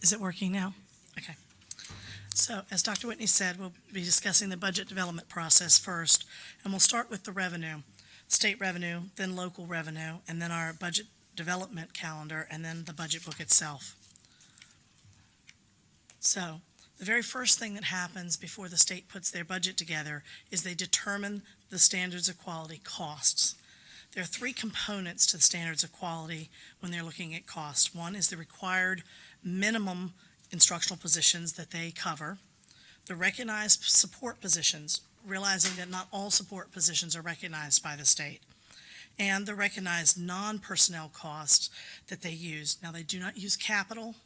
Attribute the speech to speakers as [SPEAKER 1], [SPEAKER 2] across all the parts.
[SPEAKER 1] Is it working now? Okay. So, as Dr. Whitney said, we'll be discussing the budget development process first, and we'll start with the revenue, state revenue, then local revenue, and then our budget development calendar, and then the budget book itself. So, the very first thing that happens before the state puts their budget together is they determine the standards of quality costs. There are three components to the standards of quality when they're looking at cost. One is the required minimum instructional positions that they cover, the recognized support positions, realizing that not all support positions are recognized by the state, and the recognized non-personnel costs that they use. Now, they do not use capital,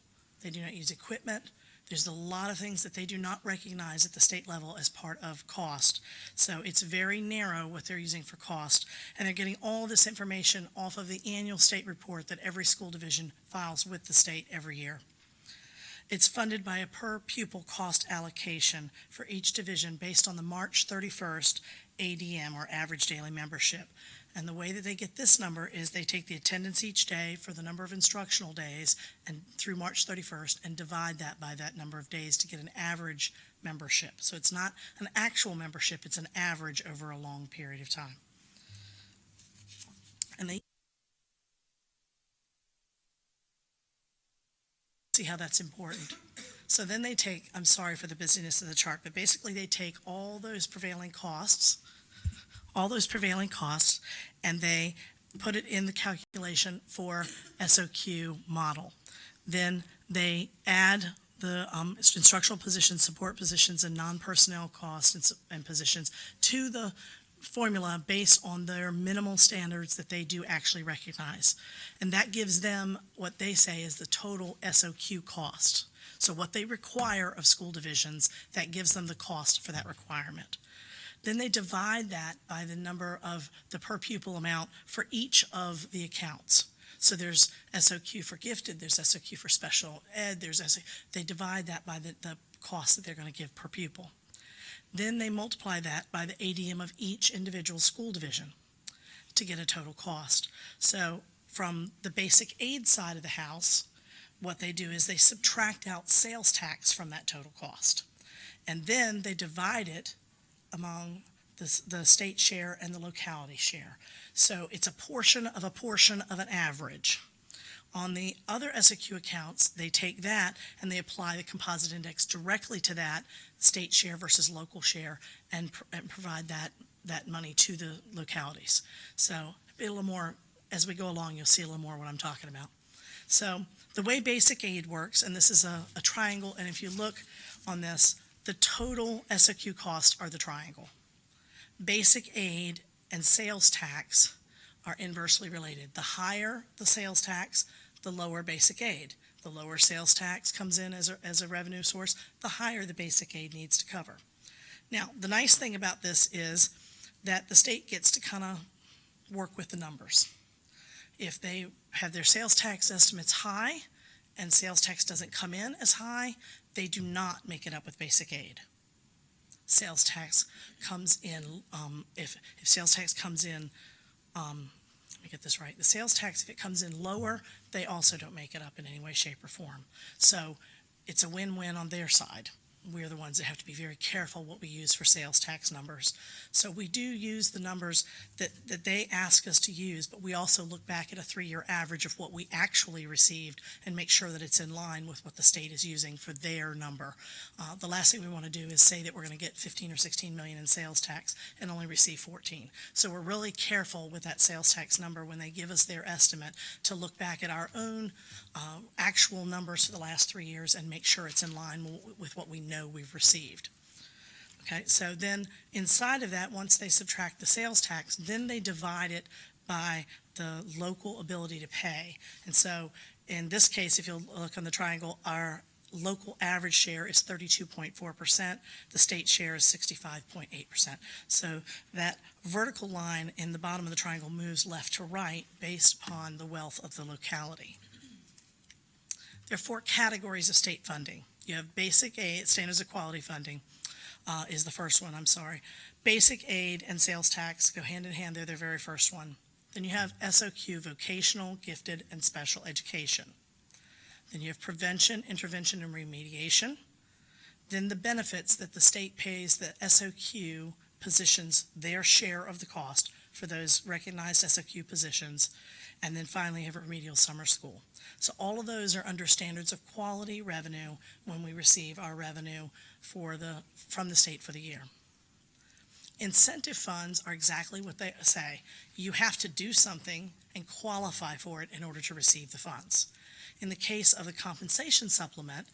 [SPEAKER 1] they do not use equipment. There's a lot of things that they do not recognize at the state level as part of cost. So it's very narrow what they're using for cost, and they're getting all this information off of the annual state report that every school division files with the state every year. It's funded by a per pupil cost allocation for each division based on the March 31st ADM, or average daily membership. And the way that they get this number is they take the attendance each day for the number of instructional days and through March 31st and divide that by that number of days to get an average membership. So it's not an actual membership, it's an average over a long period of time. And they see how that's important. So then they take, I'm sorry for the busyness of the chart, but basically they take all those prevailing costs, and they put it in the calculation for SOQ model. Then they add the instructional positions, support positions, and non-personnel costs and positions to the formula based on their minimal standards that they do actually recognize. And that gives them what they say is the total SOQ cost. So what they require of school divisions, that gives them the cost for that requirement. Then they divide that by the number of the per pupil amount for each of the accounts. So there's SOQ for gifted, there's SOQ for special ed, they divide that by the cost that they're going to give per pupil. Then they multiply that by the ADM of each individual school division to get a total cost. So from the basic aid side of the house, what they do is they subtract out sales tax from that total cost. And then they divide it among the state share and the locality share. So it's a portion of an average. On the other SOQ accounts, they take that and they apply the composite index directly to that state share versus local share and provide that money to the localities. So a little more, as we go along, you'll see a little more what I'm talking about. So the way basic aid works, and this is a triangle, and if you look on this, the total SOQ costs are the triangle. Basic aid and sales tax are inversely related. The higher the sales tax, the lower basic aid. The lower sales tax comes in as a revenue source, the higher the basic aid needs to cover. Now, the nice thing about this is that the state gets to kind of work with the numbers. If they have their sales tax estimates high and sales tax doesn't come in as high, they do not make it up with basic aid. Sales tax comes in, if sales tax comes in, let me get this right, the sales tax, if it comes in lower, they also don't make it up in any way, shape, or form. So it's a win-win on their side. We're the ones that have to be very careful what we use for sales tax numbers. So we do use the numbers that they ask us to use, but we also look back at a 3-year average of what we actually received and make sure that it's in line with what the state is using for their number. The last thing we want to do is say that we're going to get 15 or 16 million in sales tax and only receive 14. So we're really careful with that sales tax number when they give us their estimate to look back at our own actual numbers for the last 3 years and make sure it's in line with what we know we've received. Okay, so then inside of that, once they subtract the sales tax, then they divide it by the local ability to pay. And so in this case, if you'll look on the triangle, our local average share is 32.4%, the state share is 65.8%. So that vertical line in the bottom of the triangle moves left to right based upon the wealth of the locality. There are 4 categories of state funding. You have basic aid, standards of quality funding is the first one, Basic aid and sales tax go hand in hand, they're the very first one. Then you have SOQ, vocational, gifted, and special education. Then you have prevention, intervention, and remediation. Then the benefits that the state pays the SOQ positions their share of the cost for those recognized SOQ positions. And then finally, you have remedial summer school. So all of those are under standards of quality revenue when we receive our revenue from the state for the year. Incentive funds are exactly what they say. You have to do something and qualify for it in order to receive the funds. In the case of the compensation supplement,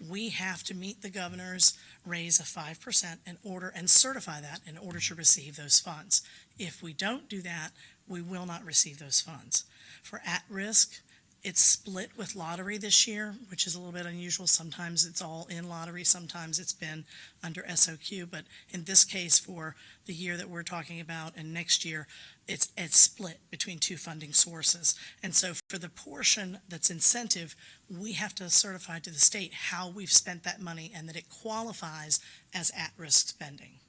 [SPEAKER 1] we have to meet the governor's raise of 5% and certify that in order to receive those funds. If we don't do that, we will not receive those funds. For at-risk, it's split with lottery this year, which is a little bit unusual. Sometimes it's all in lottery, sometimes it's been under SOQ, but in this case, for the year that we're talking about and next year, it's split between two funding sources. And so for the portion that's incentive, we have to certify to the state how we've spent that money and that it qualifies as at-risk spending.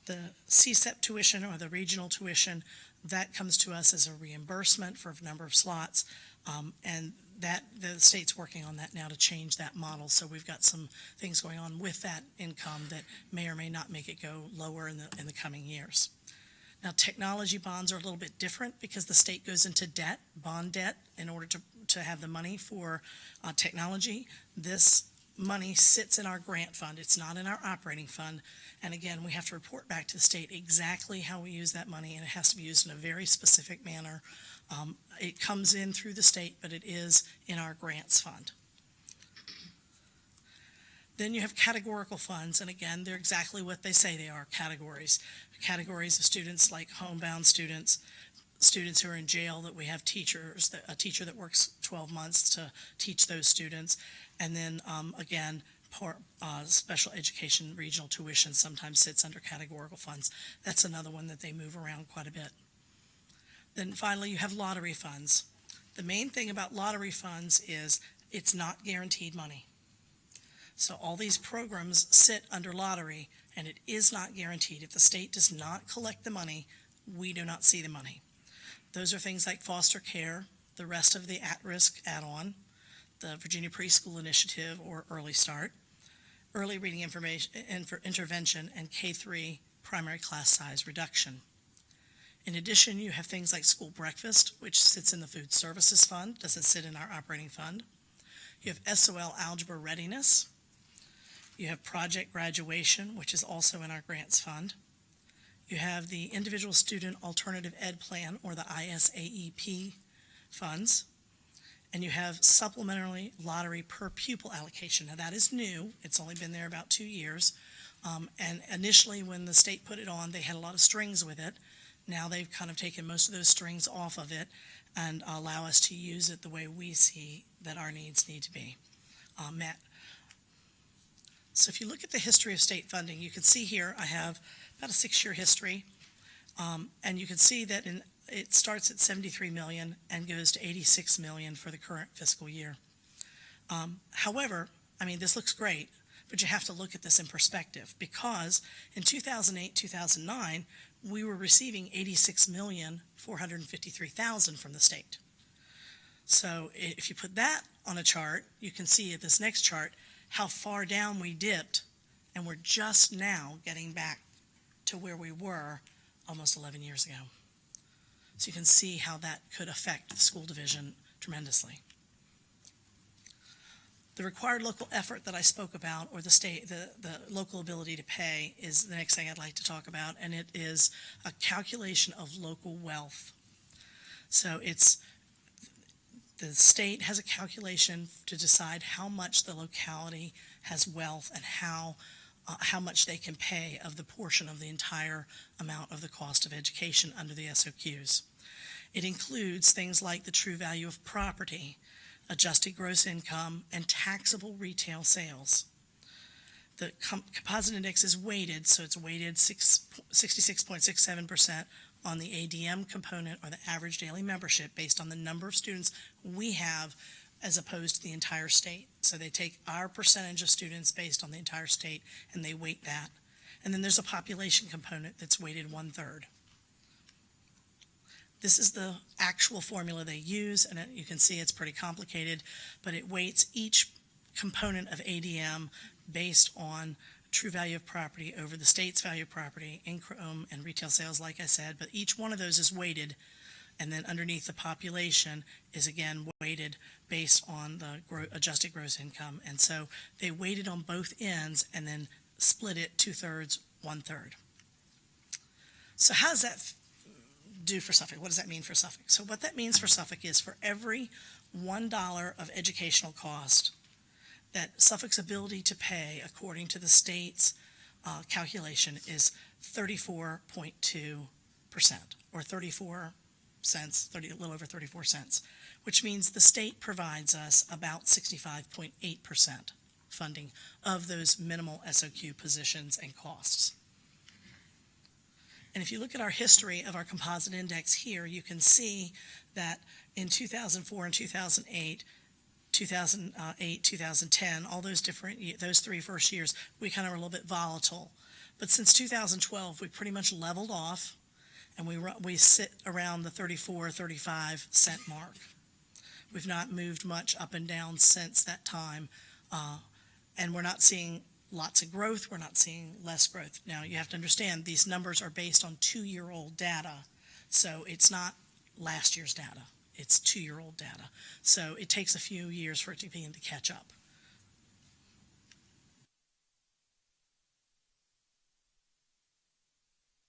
[SPEAKER 1] The CSEP tuition or the regional tuition, that comes to us as a reimbursement for a number of slots. And that the state's working on that now to change that model. So we've got some things going on with that income that may or may not make it go lower in the coming years. Now, technology bonds are a little bit different because the state goes into debt, bond debt, in order to have the money for technology. This money sits in our grant fund. It's not in our operating fund. And again, we have to report back to the state exactly how we use that money, and it has to be used in a very specific manner. It comes in through the state, but it is in our grants fund. Then you have categorical funds, and again, they're exactly what they say they are, categories. Categories of students like homebound students, students who are in jail, that we have teachers, a teacher that works 12 months to teach those students, and then again, special education regional tuition sometimes sits under categorical funds. That's another one that they move around quite a bit. Then finally, you have lottery funds. The main thing about lottery funds is it's not guaranteed money. So all these programs sit under lottery, and it is not guaranteed. If the state does not collect the money, we do not see the money. Those are things like foster care, the rest of the at-risk add-on, the Virginia Preschool Initiative or Early Start, early reading information intervention, and K-3 primary class size reduction. In addition, you have things like school breakfast, which sits in the food services fund, doesn't sit in our operating fund. You have SOL algebra readiness. You have project graduation, which is also in our grants fund. You have the individual student alternative ed plan, or the ISAEP funds. And you have supplementary lottery per pupil allocation. Now that is new. It's only been there about 2 years. And initially when the state put it on, they had a lot of strings with it. Now they've kind of taken most of those strings off of it and allow us to use it the way we see that our needs need to be met. So if you look at the history of state funding, you can see here I have about a 6-year history, and you can see that it starts at $73 million and goes to $86 million for the current fiscal year. However, I mean, this looks great, but you have to look at this in perspective, because in 2008-2009, we were receiving $86,453,000 from the state. So if you put that on a chart, you can see at this next chart how far down we dipped, and we're just now getting back to where we were almost 11 years ago. So you can see how that could affect the school division tremendously. The required local effort that I spoke about, or the local ability to pay, is the next thing I'd like to talk about, and it is a calculation of local wealth. So the state has a calculation to decide how much the locality has wealth and how much they can pay of the portion of the entire amount of the cost of education under the SOQs. It includes things like the true value of property, adjusted gross income, and taxable retail sales. The composite index is weighted, so it's weighted 66.67% on the ADM component, or the average daily membership, based on the number of students we have as opposed to the entire state. So they take our percentage of students based on the entire state and they weight that. And then there's a population component that's weighted 1/3. This is the actual formula they use, and you can see it's pretty complicated, but it weights each component of ADM based on true value of property over the state's value of property, income and retail sales, like I said, but each one of those is weighted, and then underneath the population is again weighted based on the adjusted gross income. And so they weighted on both ends and then split it 2/3, 1/3. So how does that do for Suffolk? What does that mean for Suffolk? So what that means for Suffolk is for every $1 of educational cost that Suffolk's ability to pay, according to the state's calculation, is 34.2%, or 34 cents, a little over 34 cents, which means the state provides us about 65.8% funding of those minimal SOQ positions and costs. And if you look at our history of our composite index here, you can see that in 2004 and 2008, 2010, all those those three first years, we kind of were a little bit volatile. But since 2012, we pretty much leveled off, and we sit around the 34, 35 cent mark. We've not moved much up and down since that time, and we're not seeing lots of growth. We're not seeing less growth. Now, you have to understand, these numbers are based on 2-year-old data, so it's not last year's data. It's 2-year-old data. So it takes a few years for it to begin to catch up.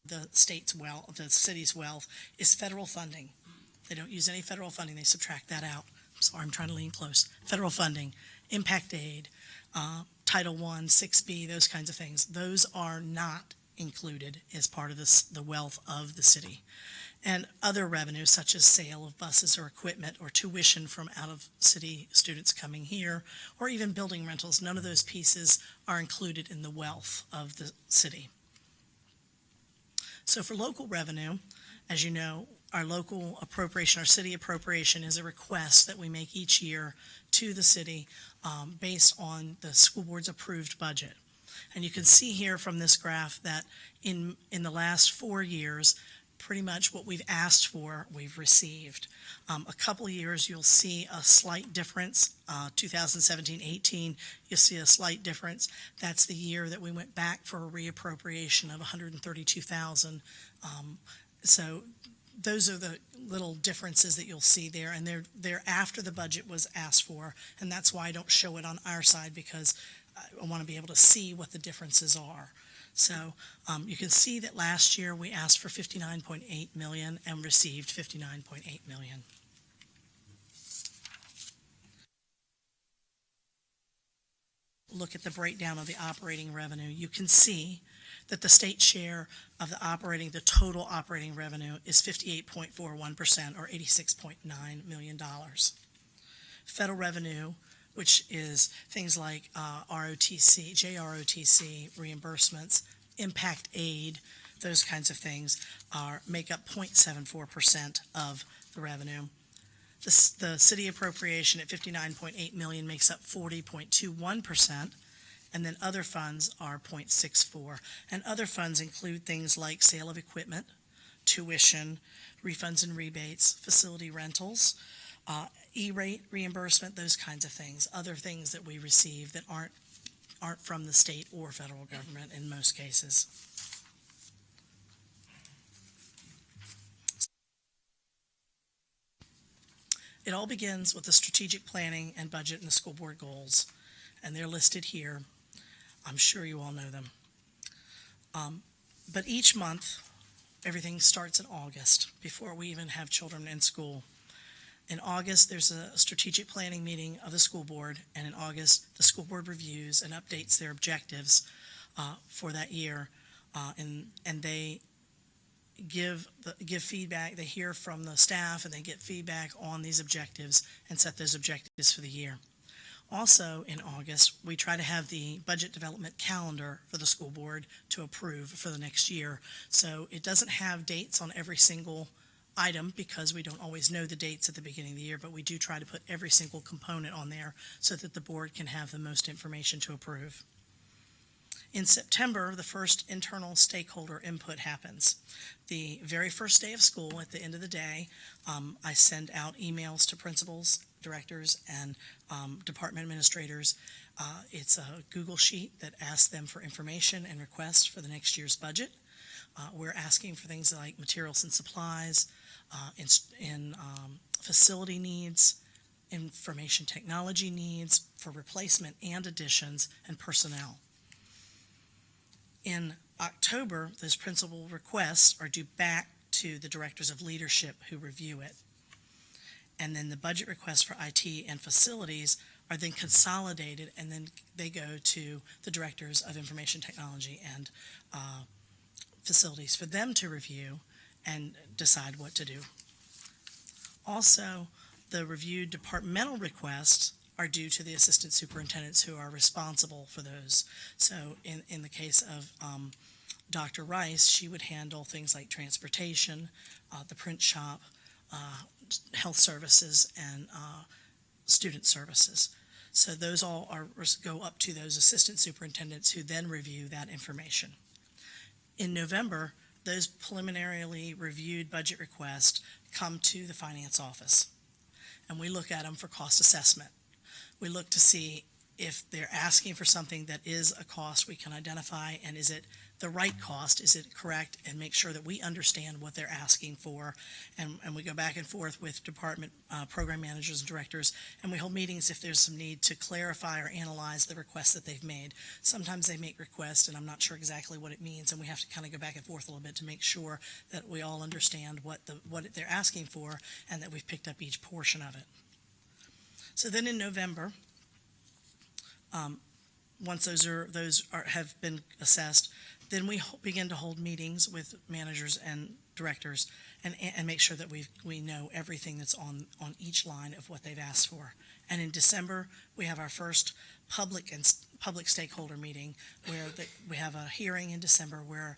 [SPEAKER 1] The city's wealth is federal funding. They don't use any federal funding. They subtract that out. Sorry, I'm trying to lean close. Federal funding, impact aid, Title I, 6B, those kinds of things. Those are not included as part of the wealth of the city. And other revenues, such as sale of buses or equipment or tuition from out-of-city students coming here, or even building rentals, none of those pieces are included in the wealth of the city. So for local revenue, as you know, our local appropriation, our city appropriation, is a request that we make each year to the city based on the school board's approved budget. And you can see here from this graph that in the last 4 years, pretty much what we've asked for, we've received. A couple of years, you'll see a slight difference. 2017-18, you'll see a slight difference. That's the year that we went back for a reappropriation of $132,000. So those are the little differences that you'll see there, and they're after the budget was asked for, and that's why I don't show it on our side, because I want to be able to see what the differences are. So you can see that last year we asked for $59.8 million and received $59.8 million. Look at the breakdown of the operating revenue. You can see that the state share of the total operating revenue is 58.41%, or $86.9 million. Federal revenue, which is things like ROTC, JROTC, reimbursements, impact aid, those kinds of things, make up 0.74% of the revenue. The city appropriation at $59.8 million makes up 40.21%, and then other funds are 0.64%. And other funds include things like sale of equipment, tuition, refunds and rebates, facility rentals, E-rate reimbursement, those kinds of things, other things that we receive that aren't from the state or federal government in most cases. It all begins with the strategic planning and budget and the school board goals, and they're listed here. I'm sure you all know them. But each month, everything starts in August, before we even have children in school. In August, there's a strategic planning meeting of the school board, and in August, the school board reviews and updates their objectives for that year, and they give feedback. They hear from the staff, and they get feedback on these objectives and set those objectives for the year. Also, in August, we try to have the budget development calendar for the school board to approve for the next year. So it doesn't have dates on every single item, because we don't always know the dates at the beginning of the year, but we do try to put every single component on there so that the board can have the most information to approve. In September, the first internal stakeholder input happens. The very first day of school, at the end of the day, I send out emails to principals, directors, and department administrators. It's a Google sheet that asks them for information and requests for the next year's budget. We're asking for things like materials and supplies, facility needs, information technology needs for replacement and additions, and personnel. In October, those principal requests are due back to the directors of leadership who review it. And then the budget requests for IT and facilities are then consolidated, and then they go to the directors of information technology and facilities for them to review and decide what to do. Also, the reviewed departmental requests are due to the assistant superintendents who are responsible for those. So in the case of Dr. Rice, she would handle things like transportation, the print shop, health services, and student services. So those all go up to those assistant superintendents who then review that information. In November, those preliminarily reviewed budget requests come to the finance office, and we look at them for cost assessment. We look to see if they're asking for something that is a cost we can identify, and is it the right cost, is it correct, and make sure that we understand what they're asking for. And we go back and forth with department program managers and directors, and we hold meetings if there's some need to clarify or analyze the requests that they've made. Sometimes they make requests and I'm not sure exactly what it means, and we have to kind of go back and forth a little bit to make sure that we all understand what they're asking for and that we've picked up each portion of it. So then in November, once those have been assessed, then we begin to hold meetings with managers and directors and make sure that we know everything that's on each line of what they've asked for. And in December, we have our first public stakeholder meeting where we have a hearing in December where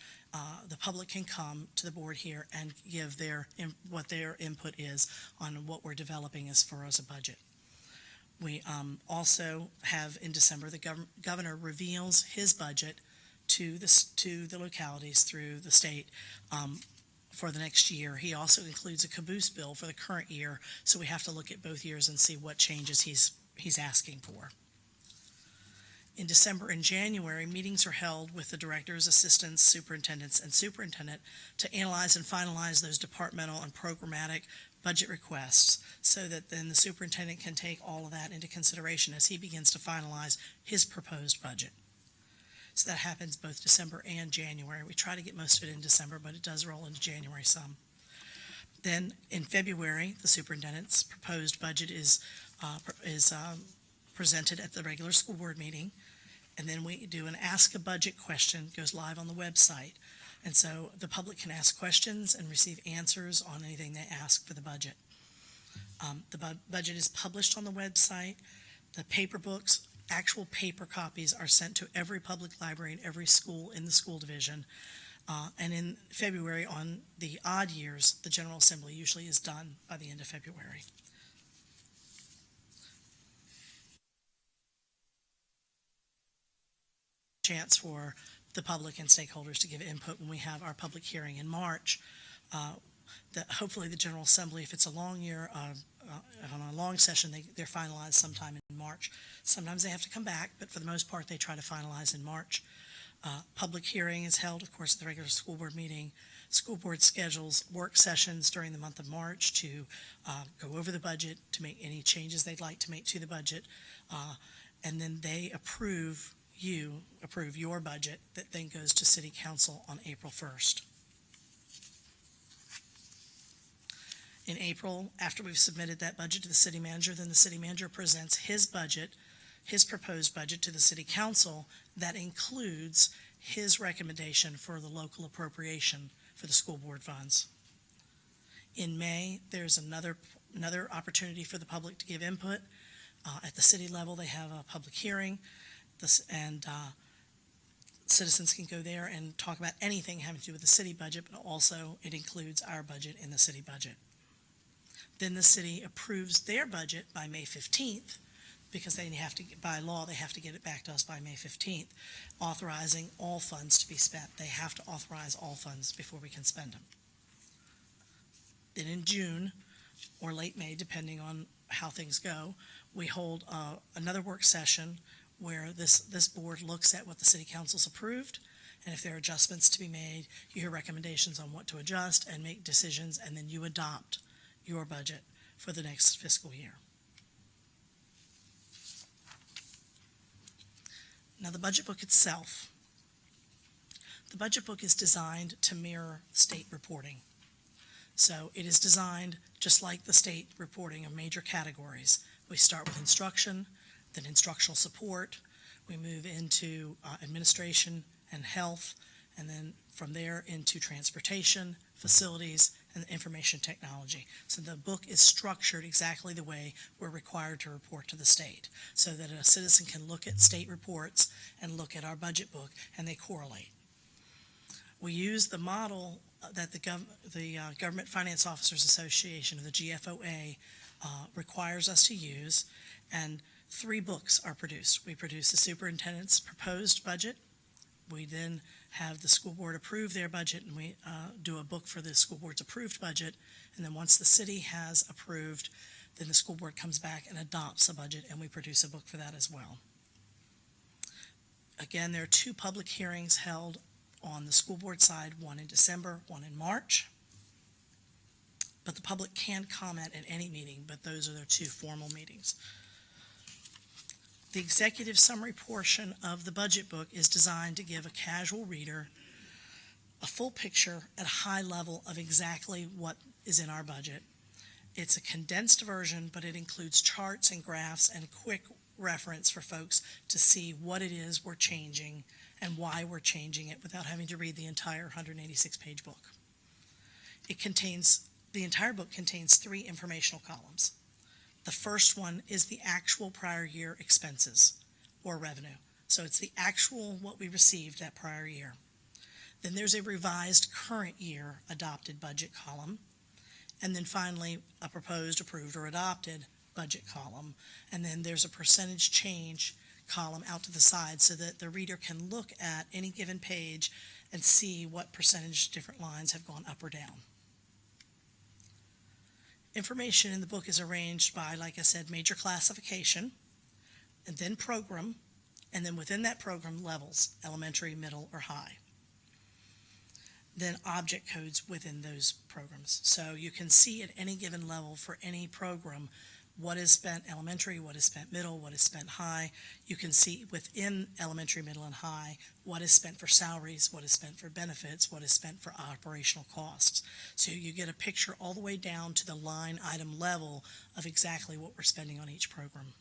[SPEAKER 1] the public can come to the board here and give what their input is on what we're developing as far as a budget. We also have in December, the governor reveals his budget to the localities through the state for the next year. He also includes a caboose bill for the current year, so we have to look at both years and see what changes he's asking for. In December and January, meetings are held with the directors, assistants, superintendents, and superintendent to analyze and finalize those departmental and programmatic budget requests, so that then the superintendent can take all of that into consideration as he begins to finalize his proposed budget. So that happens both December and January. We try to get most of it in December, but it does roll into January some. Then in February, the superintendent's proposed budget is presented at the regular school board meeting, and then we do an Ask a Budget question, goes live on the website. And so the public can ask questions and receive answers on anything they ask for the budget. The budget is published on the website. The paper books, actual paper copies, are sent to every public library and every school in the school division. And in February, on the odd years, the General Assembly usually is done by the end of February. Chance for the public and stakeholders to give input when we have our public hearing in March. Hopefully the General Assembly, if it's a long year, on a long session, they're finalized sometime in March. Sometimes they have to come back, but for the most part, they try to finalize in March. Public hearing is held, of course, at the regular school board meeting. School board schedules work sessions during the month of March to go over the budget, to make any changes they'd like to make to the budget, and then they approve your budget that then goes to City Council on April 1st. In April, after we've submitted that budget to the city manager, then the city manager presents his proposed budget to the City Council that includes his recommendation for the local appropriation for the school board funds. In May, there's another opportunity for the public to give input. At the city level, they have a public hearing. Citizens can go there and talk about anything having to do with the city budget, but also it includes our budget in the city budget. Then the city approves their budget by May 15th, because they have to, by law, they have to get it back to us by May 15th, authorizing all funds to be spent. They have to authorize all funds before we can spend them. Then in June, or late May, depending on how things go, we hold another work session where this board looks at what the city council's approved, and if there are adjustments to be made, you hear recommendations on what to adjust and make decisions, and then you adopt your budget for the next fiscal year. Now, the budget book itself. The budget book is designed to mirror state reporting. So it is designed just like the state reporting of major categories. We start with instruction, then instructional support. We move into administration and health, and then from there into transportation, facilities, and information technology. So the book is structured exactly the way we're required to report to the state, so that a citizen can look at state reports and look at our budget book, and they correlate. We use the model that the Government Finance Officers Association, or the GFOA, requires us to use, and 3 books are produced. We produce the superintendent's proposed budget. We then have the school board approve their budget, and we do a book for the school board's approved budget. And then once the city has approved, then the school board comes back and adopts a budget, and we produce a book for that as well. Again, there are 2 public hearings held on the school board side, one in December, one in March. But the public can comment at any meeting, but those are their 2 formal meetings. The executive summary portion of the budget book is designed to give a casual reader a full picture at a high level of exactly what is in our budget. It's a condensed version, but it includes charts and graphs and a quick reference for folks to see what it is we're changing and why we're changing it without having to read the entire 186-page book. The entire book contains 3 informational columns. The first one is the actual prior year expenses or revenue. So it's the actual what we received that prior year. Then there's a revised current year adopted budget column. And then finally, a proposed, approved, or adopted budget column. And then there's a percentage change column out to the side so that the reader can look at any given page and see what percentage different lines have gone up or down. Information in the book is arranged by, like I said, major classification, and then program, and then within that program, levels, elementary, middle, or high. Then object codes within those programs. So you can see at any given level for any program what is spent elementary, what is spent middle, what is spent high. You can see within elementary, middle, and high what is spent for salaries, what is spent for benefits, what is spent for operational costs. So you get a picture all the way down to the line item level of exactly what we're spending on each program.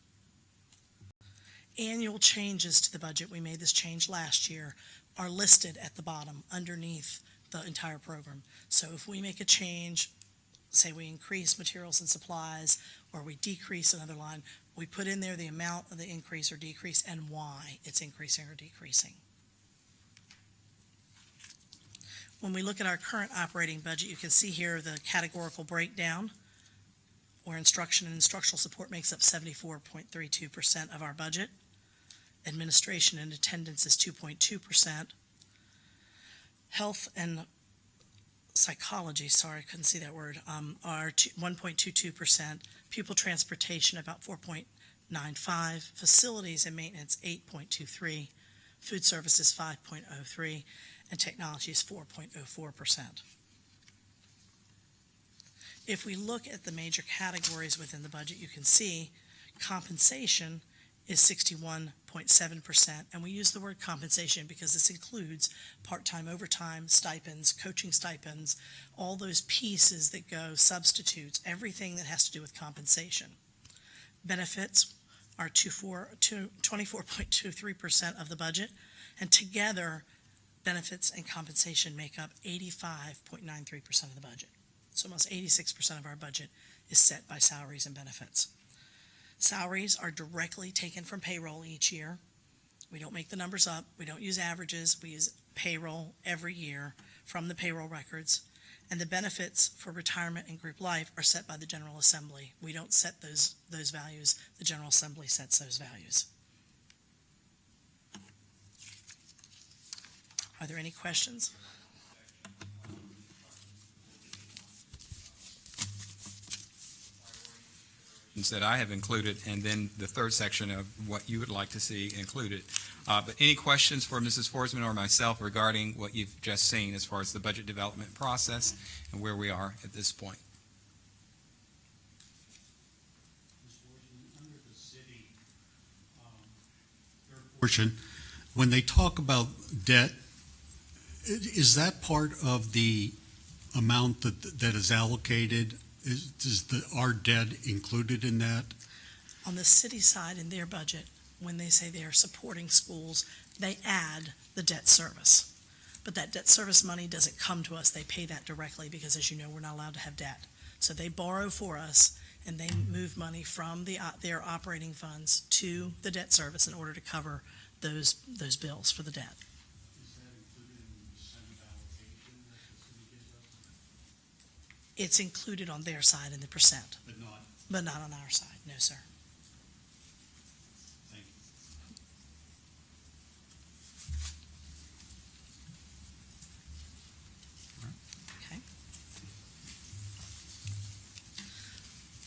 [SPEAKER 1] Annual changes to the budget, we made this change last year, are listed at the bottom underneath the entire program. So if we make a change, say we increase materials and supplies, or we decrease another line, we put in there the amount of the increase or decrease and why it's increasing or decreasing. When we look at our current operating budget, you can see here the categorical breakdown, where instruction and instructional support makes up 74.32% of our budget. Administration and attendance is 2.2%. Health and psychology, sorry, I couldn't see that word, are 1.22%, pupil transportation about 4.95%, facilities and maintenance 8.23%, food services 5.03%, and technology is 4.04%. If we look at the major categories within the budget, you can see compensation is 61.7%, and we use the word compensation because this includes part-time overtime, stipends, coaching stipends, all those pieces that go, substitutes, everything that has to do with compensation. Benefits are 24.23% of the budget, and together, benefits and compensation make up 85.93% of the budget. So almost 86% of our budget is set by salaries and benefits. Salaries are directly taken from payroll each year. We don't make the numbers up. We don't use averages. We use payroll every year from the payroll records. And the benefits for retirement and group life are set by the General Assembly. We don't set those values. The General Assembly sets those values. Are there any questions?
[SPEAKER 2] That I have included, and then the third section of what you would like to see included. But any questions for Mrs. Forsman or myself regarding what you've just seen as far as the budget development process and where we are at this point?
[SPEAKER 3] Under the city portion, when they talk about debt, is that part of the amount that is allocated? Is our debt included in that?
[SPEAKER 1] On the city side in their budget, when they say they are supporting schools, they add the debt service. But that debt service money doesn't come to us. They pay that directly because, as you know, we're not allowed to have debt. So they borrow for us, and they move money from their operating funds to the debt service in order to cover those bills for the debt.
[SPEAKER 3] Is that included in the percent allocation that the city gives us?
[SPEAKER 1] It's included on their side in the percent,
[SPEAKER 3] But not.
[SPEAKER 1] but not on our side. No, sir.
[SPEAKER 3] Thank you.
[SPEAKER 1] Okay.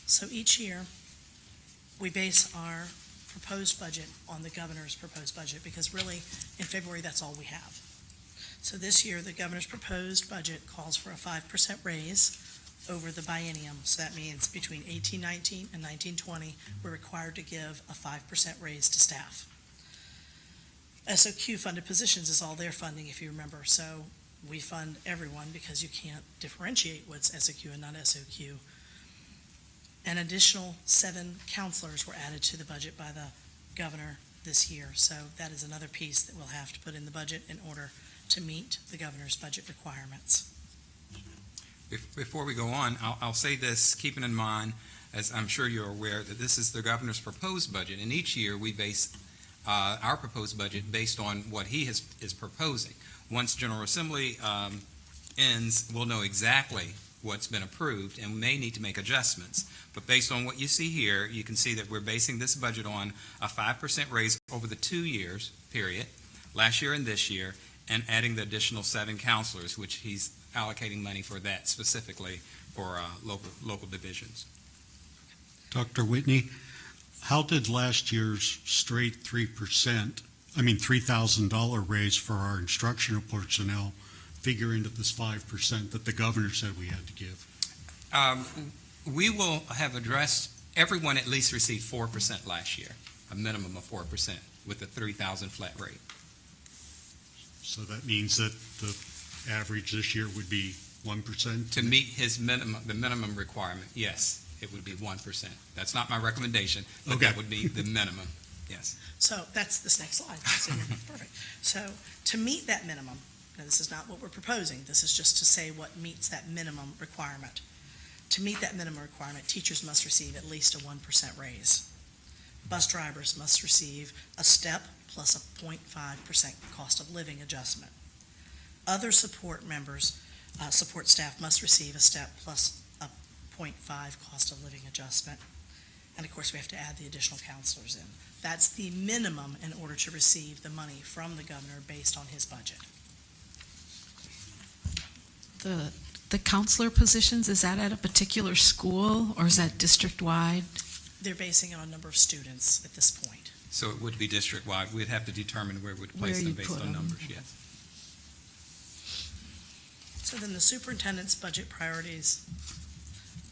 [SPEAKER 1] So each year, we base our proposed budget on the governor's proposed budget, because really, in February, that's all we have. So this year, the governor's proposed budget calls for a 5% raise over the biennium. So that means between 18-19 and 19-20, we're required to give a 5% raise to staff. SOQ funded positions is all their funding, if you remember. So we fund everyone because you can't differentiate what's SOQ and not SOQ. An additional 7 counselors were added to the budget by the governor this year. So that is another piece that we'll have to put in the budget in order to meet the governor's budget requirements.
[SPEAKER 2] Before we go on, I'll say this, keeping in mind, as I'm sure you're aware, that this is the governor's proposed budget, and each year we base our proposed budget based on what he is proposing. Once General Assembly ends, we'll know exactly what's been approved, and we may need to make adjustments. But based on what you see here, you can see that we're basing this budget on a 5% raise over the 2 years, period, last year and this year, and adding the additional 7 counselors, which he's allocating money for that specifically for local divisions.
[SPEAKER 3] Dr. Whitney, how did last year's straight $3,000 raise for our instructional personnel figure into this 5% that the governor said we had to give?
[SPEAKER 2] We will have addressed, everyone at least received 4% last year, a minimum of 4% with a $3,000 flat rate.
[SPEAKER 3] So that means that the average this year would be 1%?
[SPEAKER 2] To meet his minimum, the minimum requirement, yes, it would be 1%. That's not my recommendation, but
[SPEAKER 3] Okay.
[SPEAKER 2] that would be the minimum, yes.
[SPEAKER 1] So that's this next slide. So perfect. So to meet that minimum, now this is not what we're proposing. This is just to say what meets that minimum requirement. To meet that minimum requirement, teachers must receive at least a 1% raise. Bus drivers must receive a step plus a 0.5% cost of living adjustment. Other support members, support staff must receive a step plus a 0.5 cost of living adjustment. And of course, we have to add the additional counselors in. That's the minimum in order to receive the money from the governor based on his budget.
[SPEAKER 4] The counselor positions, is that at a particular school or is that district-wide?
[SPEAKER 1] They're basing it on number of students at this point.
[SPEAKER 2] So it would be district-wide. We'd have to determine where we'd
[SPEAKER 4] Where
[SPEAKER 2] place them
[SPEAKER 4] you
[SPEAKER 2] based
[SPEAKER 4] put
[SPEAKER 2] on
[SPEAKER 4] them.
[SPEAKER 2] numbers, yes.
[SPEAKER 1] So then the superintendent's budget priorities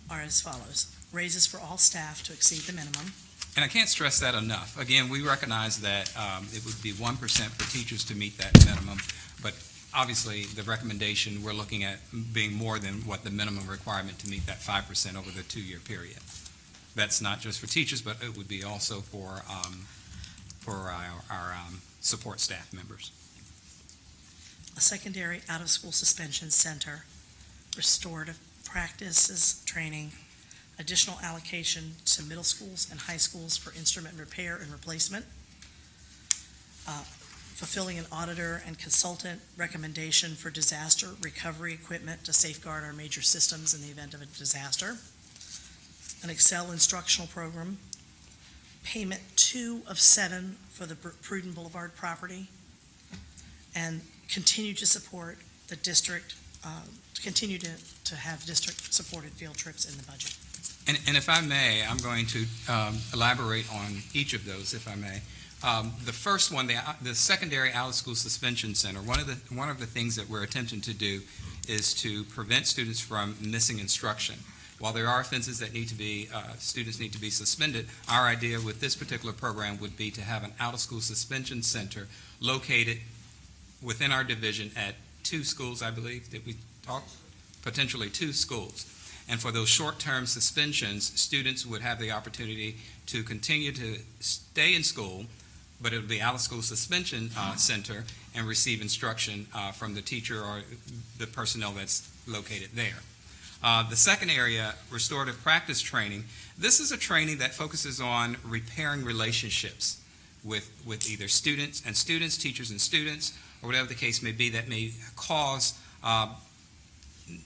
[SPEAKER 1] are as follows. Raises for all staff to exceed the minimum.
[SPEAKER 2] And I can't stress that enough. Again, we recognize that it would be 1% for teachers to meet that minimum, but obviously the recommendation, we're looking at being more than what the minimum requirement to meet that 5% over the 2-year period. That's not just for teachers, but it would be also for our support staff members.
[SPEAKER 1] A secondary out-of-school suspension center, restorative practices training, additional allocation to middle schools and high schools for instrument repair and replacement, fulfilling an auditor and consultant recommendation for disaster recovery equipment to safeguard our major systems in the event of a disaster, an Excel instructional program, payment 2 of 7 for the Pruden Boulevard property, and continue to support the district, continue to have district-supported field trips in the budget.
[SPEAKER 2] And if I may, I'm going to elaborate on each of those, if I may. The first one, the secondary out-of-school suspension center, one of the things that we're attempting to do is to prevent students from missing instruction. While there are offenses that need to be, students need to be suspended, our idea with this particular program would be to have an out-of-school suspension center located within our division at 2 schools, I believe. Did we talk? Potentially 2 schools. And for those short-term suspensions, students would have the opportunity to continue to stay in school, but it would be out-of-school suspension center and receive instruction from the teacher or the personnel that's located there. The second area, restorative practice training. This is a training that focuses on repairing relationships with either students, teachers and students, or whatever the case may be that may cause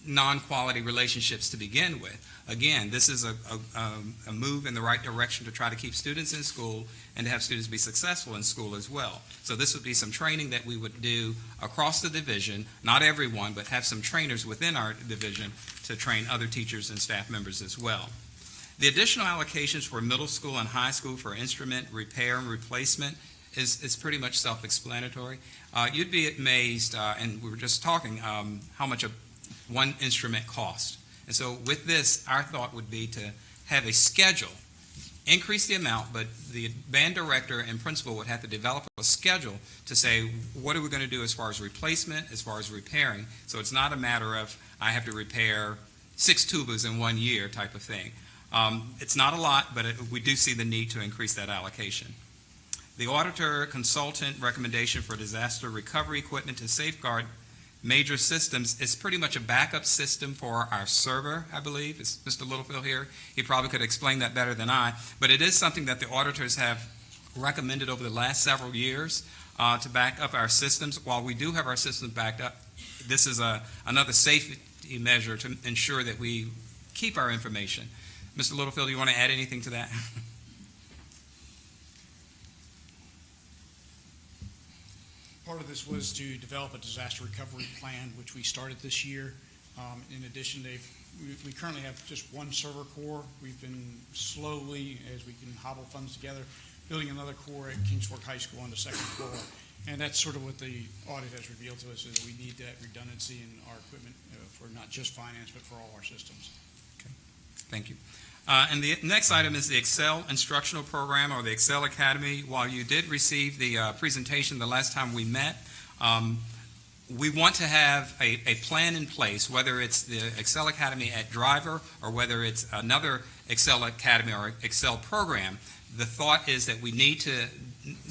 [SPEAKER 2] non-quality relationships to begin with. Again, this is a move in the right direction to try to keep students in school and to have students be successful in school as well. So this would be some training that we would do across the division, not everyone, but have some trainers within our division to train other teachers and staff members as well. The additional allocations for middle school and high school for instrument repair and replacement is pretty much self-explanatory. You'd be amazed, and we were just talking, how much one instrument costs. And so with this, our thought would be to have a schedule, increase the amount, but the band director and principal would have to develop a schedule to say, what are we going to do as far as replacement, as far as repairing? So it's not a matter of, I have to repair 6 tubas in 1 year type of thing. It's not a lot, but we do see the need to increase that allocation. The auditor consultant recommendation for disaster recovery equipment to safeguard major systems is pretty much a backup system for our server, I believe. Is Mr. Littlefield here? He probably could explain that better than I, but it is something that the auditors have recommended over the last several years to back up our systems. While we do have our systems backed up, this is another safety measure to ensure that we keep our information. Mr. Littlefield, do you want to add anything to that?
[SPEAKER 5] Part of this was to develop a disaster recovery plan, which we started this year. In addition, we currently have just 1 server core. We've been slowly, as we can hobble funds together, building another core at Kingsfork High School on the 2nd floor. And that's sort of what the audit has revealed to us, is that we need that redundancy in our equipment for not just finance, but for all our systems.
[SPEAKER 2] Okay. Thank you. And the next item is the Excel instructional program, or the Excel Academy. While you did receive the presentation the last time we met, we want to have a plan in place, whether it's the Excel Academy at Driver or whether it's another Excel Academy or Excel program. The thought is that we need to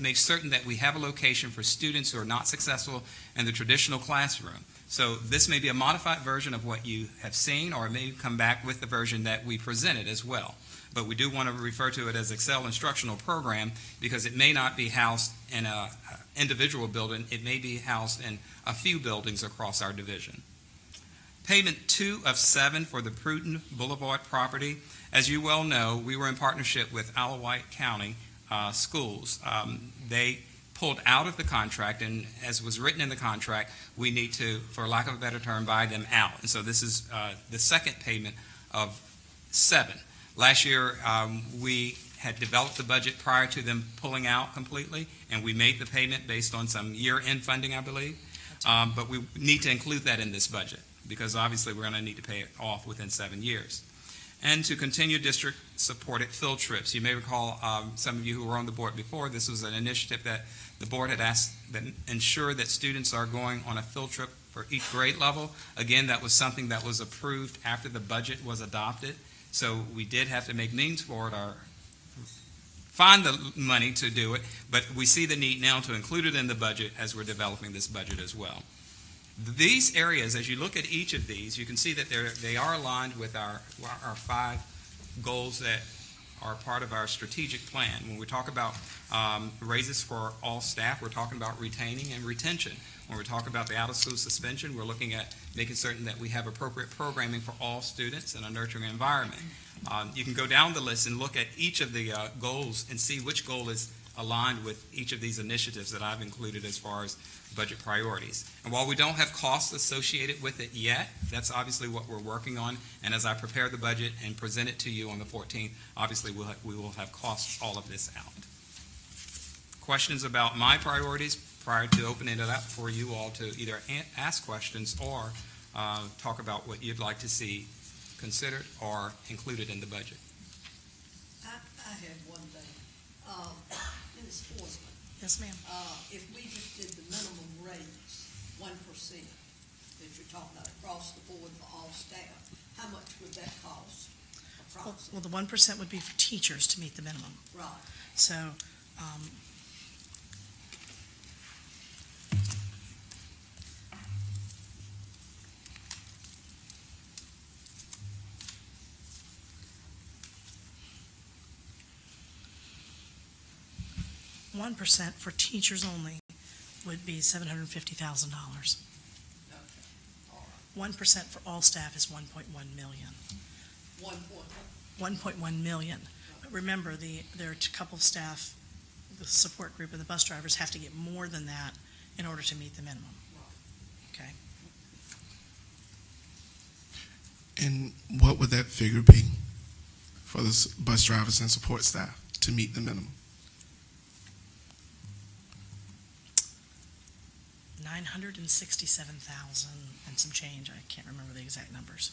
[SPEAKER 2] make certain that we have a location for students who are not successful in the traditional classroom. So this may be a modified version of what you have seen, or it may come back with the version that we presented as well. But we do want to refer to it as Excel Instructional Program because it may not be housed in an individual building. It may be housed in a few buildings across our division. Payment 2 of 7 for the Pruden Boulevard property. As you well know, we were in partnership with Alawite County Schools. They pulled out of the contract, and as was written in the contract, we need to, for lack of a better term, buy them out. And so this is the second payment of 7. Last year, we had developed the budget prior to them pulling out completely, and we made the payment based on some year-end funding, I believe. But we need to include that in this budget because obviously we're going to need to pay it off within 7 years. And to continue district-supported field trips. You may recall, some of you who were on the board before, this was an initiative that the board had asked that ensure that students are going on a field trip for each grade level. Again, that was something that was approved after the budget was adopted. So we did have to make means for it or find the money to do it, but we see the need now to include it in the budget as we're developing this budget as well. These areas, as you look at each of these, you can see that they are aligned with our 5 goals that are part of our strategic plan. When we talk about raises for all staff, we're talking about retaining and retention. When we talk about the out-of-school suspension, we're looking at making certain that we have appropriate programming for all students in a nurturing environment. You can go down the list and look at each of the goals and see which goal is aligned with each of these initiatives that I've included as far as budget priorities. And while we don't have costs associated with it yet, that's obviously what we're working on. And as I prepare the budget and present it to you on the 14th, obviously we will have cost all of this out. Questions about my priorities prior to opening it up for you all to either ask questions or talk about what you'd like to see considered or included in the budget.
[SPEAKER 6] I had one thing. Ms. Forsman,
[SPEAKER 1] Yes, ma'am.
[SPEAKER 6] if we just did the minimum raise, 1%, that you're talking about across the board for all staff, how much would that cost approximately?
[SPEAKER 1] Well, the 1% would be for teachers to meet the minimum.
[SPEAKER 6] Right.
[SPEAKER 1] So, 1% for teachers only would be $750,000.
[SPEAKER 6] Okay. All right.
[SPEAKER 1] 1% for all staff is 1.1 million. 1.1 million. But remember, there are a couple of staff, the support group and the bus drivers have to get more than that in order to meet the minimum. Okay?
[SPEAKER 7] And what would that figure be for the bus drivers and support staff to meet the minimum?
[SPEAKER 1] 967,000 and some change. I can't remember the exact numbers.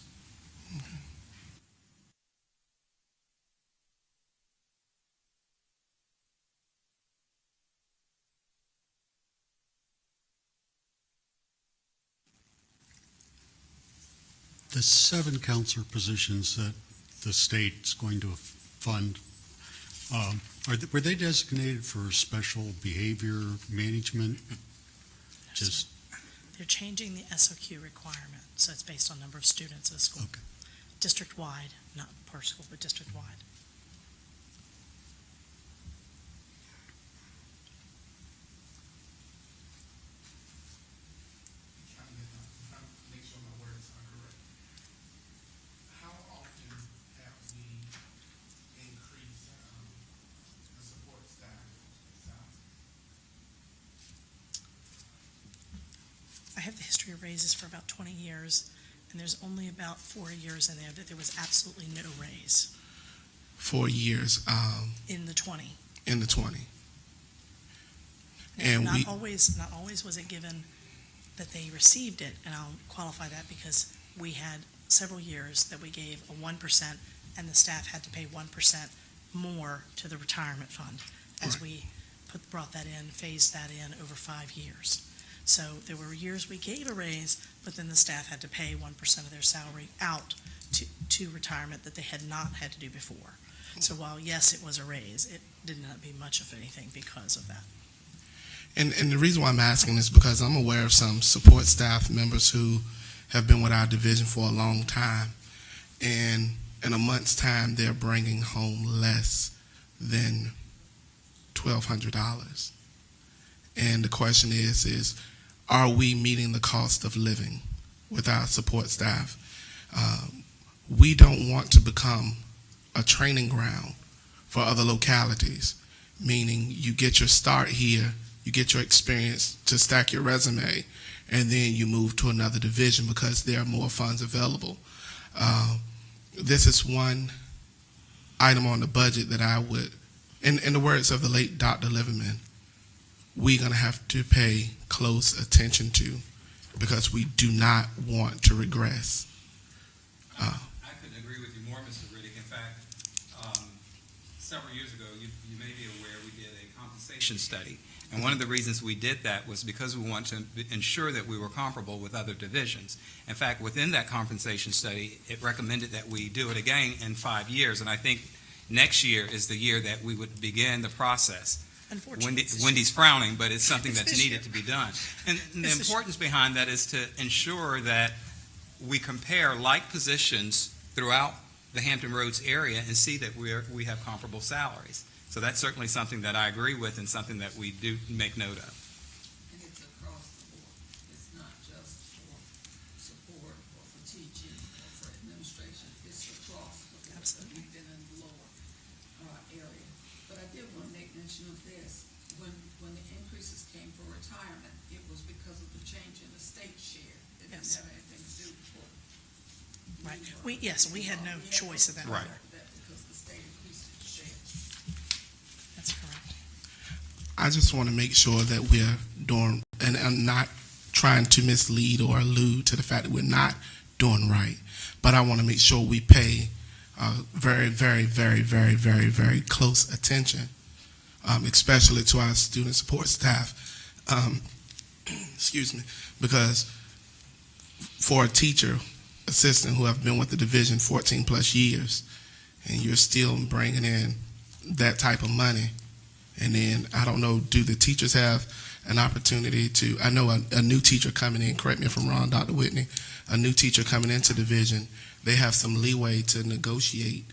[SPEAKER 3] The 7 counselor positions that the state's going to fund, were they designated for special behavior management? Just,
[SPEAKER 1] They're changing the SOQ requirement, so it's based on number of students at a school.
[SPEAKER 3] okay.
[SPEAKER 1] District-wide, not per school, but district-wide.
[SPEAKER 7] Make sure my words are correct. How often have we increased the support staff size?
[SPEAKER 1] I have the history of raises for about 20 years, and there's only about 4 years in there that there was absolutely no raise
[SPEAKER 7] 4 years
[SPEAKER 1] in the 20.
[SPEAKER 7] in the 20.
[SPEAKER 1] Now,
[SPEAKER 7] And
[SPEAKER 1] not always was it given that they received it, and I'll qualify that because we had several years that we gave a 1%, and the staff had to pay 1% more to the retirement fund as we brought that in, phased that in over 5 years. So there were years we gave a raise, but then the staff had to pay 1% of their salary out to retirement that they had not had to do before. So while, yes, it was a raise, it did not be much of anything because of that.
[SPEAKER 7] And the reason why I'm asking is because I'm aware of some support staff members who have been with our division for a long time, and in a month's time, they're bringing home less than $1,200. And the question is, are we meeting the cost of living with our support staff? We don't want to become a training ground for other localities, meaning you get your start here, you get your experience to stack your resume, and then you move to another division because there are more funds available. This is one item on the budget that I would, in the words of the late Dr. Liverman, we're going to have to pay close attention to because we do not want to regress.
[SPEAKER 2] I couldn't agree with you more, Mr. Riddick. In fact, several years ago, you may be aware, we did a compensation study. And one of the reasons we did that was because we want to ensure that we were comparable with other divisions. In fact, within that compensation study, it recommended that we do it again in 5 years. And I think next year is the year that we would begin the process.
[SPEAKER 1] Unfortunately.
[SPEAKER 2] Wendy's frowning, but it's something that's
[SPEAKER 1] This year.
[SPEAKER 2] needed to be done. And the
[SPEAKER 1] This is-
[SPEAKER 2] importance behind that is to ensure that we compare like positions throughout the Hampton Roads area and see that we have comparable salaries. So that's certainly something that I agree with and something that we do make note of.
[SPEAKER 8] And it's across the board. It's not just for support or for teaching or for administration. It's across the board.
[SPEAKER 1] Absolutely.
[SPEAKER 8] We've been in the lower area. But I did want to make mention of this. When the increases came for retirement, it was because of the change in the state share. It didn't
[SPEAKER 1] Yes.
[SPEAKER 8] have anything to do with what
[SPEAKER 1] Right. We had no choice of that.
[SPEAKER 2] Right.
[SPEAKER 8] that because the state increased its share.
[SPEAKER 1] That's correct.
[SPEAKER 7] I just want to make sure that we're doing, and I'm not trying to mislead or allude to the fact that we're not doing right, but I want to make sure we pay very, very, very, very, very, very close attention, especially to our student support staff. Excuse me, because for a teacher, assistant who have been with the division 14 plus years, and you're still bringing in that type of money, and then I don't know, do the teachers have an opportunity to, I know a new teacher coming in, correct me if I'm wrong, Dr. Whitney, a new teacher coming into division, they have some leeway to negotiate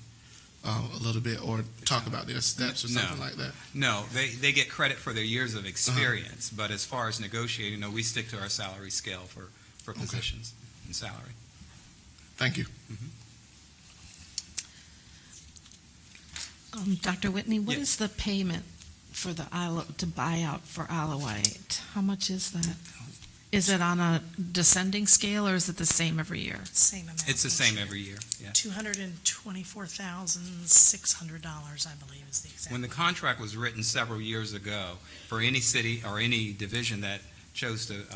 [SPEAKER 7] a little bit or talk about their steps or something like that?
[SPEAKER 2] No, they get credit for their years of experience, but as far as negotiating, no, we stick to our salary scale for positions and salary.
[SPEAKER 7] Thank you.
[SPEAKER 4] Dr. Whitney, what
[SPEAKER 2] Yes.
[SPEAKER 4] is the payment for the to buy out for Alawite? How much is that? Is it on a descending scale or is it the same every year?
[SPEAKER 1] Same amount.
[SPEAKER 2] It's the
[SPEAKER 1] each
[SPEAKER 2] same
[SPEAKER 1] year.
[SPEAKER 2] every year, yeah.
[SPEAKER 1] $224,600, I believe, is the exact.
[SPEAKER 2] When the contract was written several years ago, for any city or any division that chose to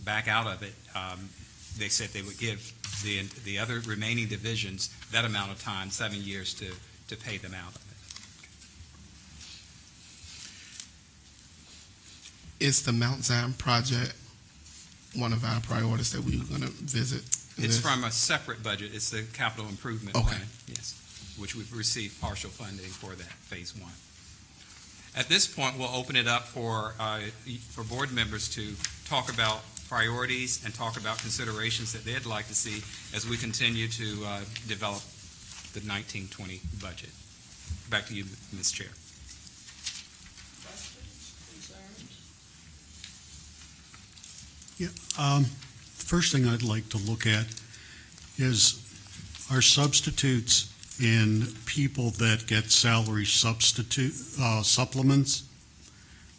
[SPEAKER 2] back out of it, they said they would give the other remaining divisions that amount of time, 7 years, to pay them out of it.
[SPEAKER 7] Is the Mount Zion project one of our priorities that we were going to visit?
[SPEAKER 2] It's from a separate budget. It's the capital improvement
[SPEAKER 7] Okay.
[SPEAKER 2] plan, yes, which we've received partial funding for that, phase one. At this point, we'll open it up for board members to talk about priorities and talk about considerations that they'd like to see as we continue to develop the 1920 budget. Back to you, Ms. Chair.
[SPEAKER 6] Questions, concerns?
[SPEAKER 3] First thing I'd like to look at is our substitutes in people that get salary supplements.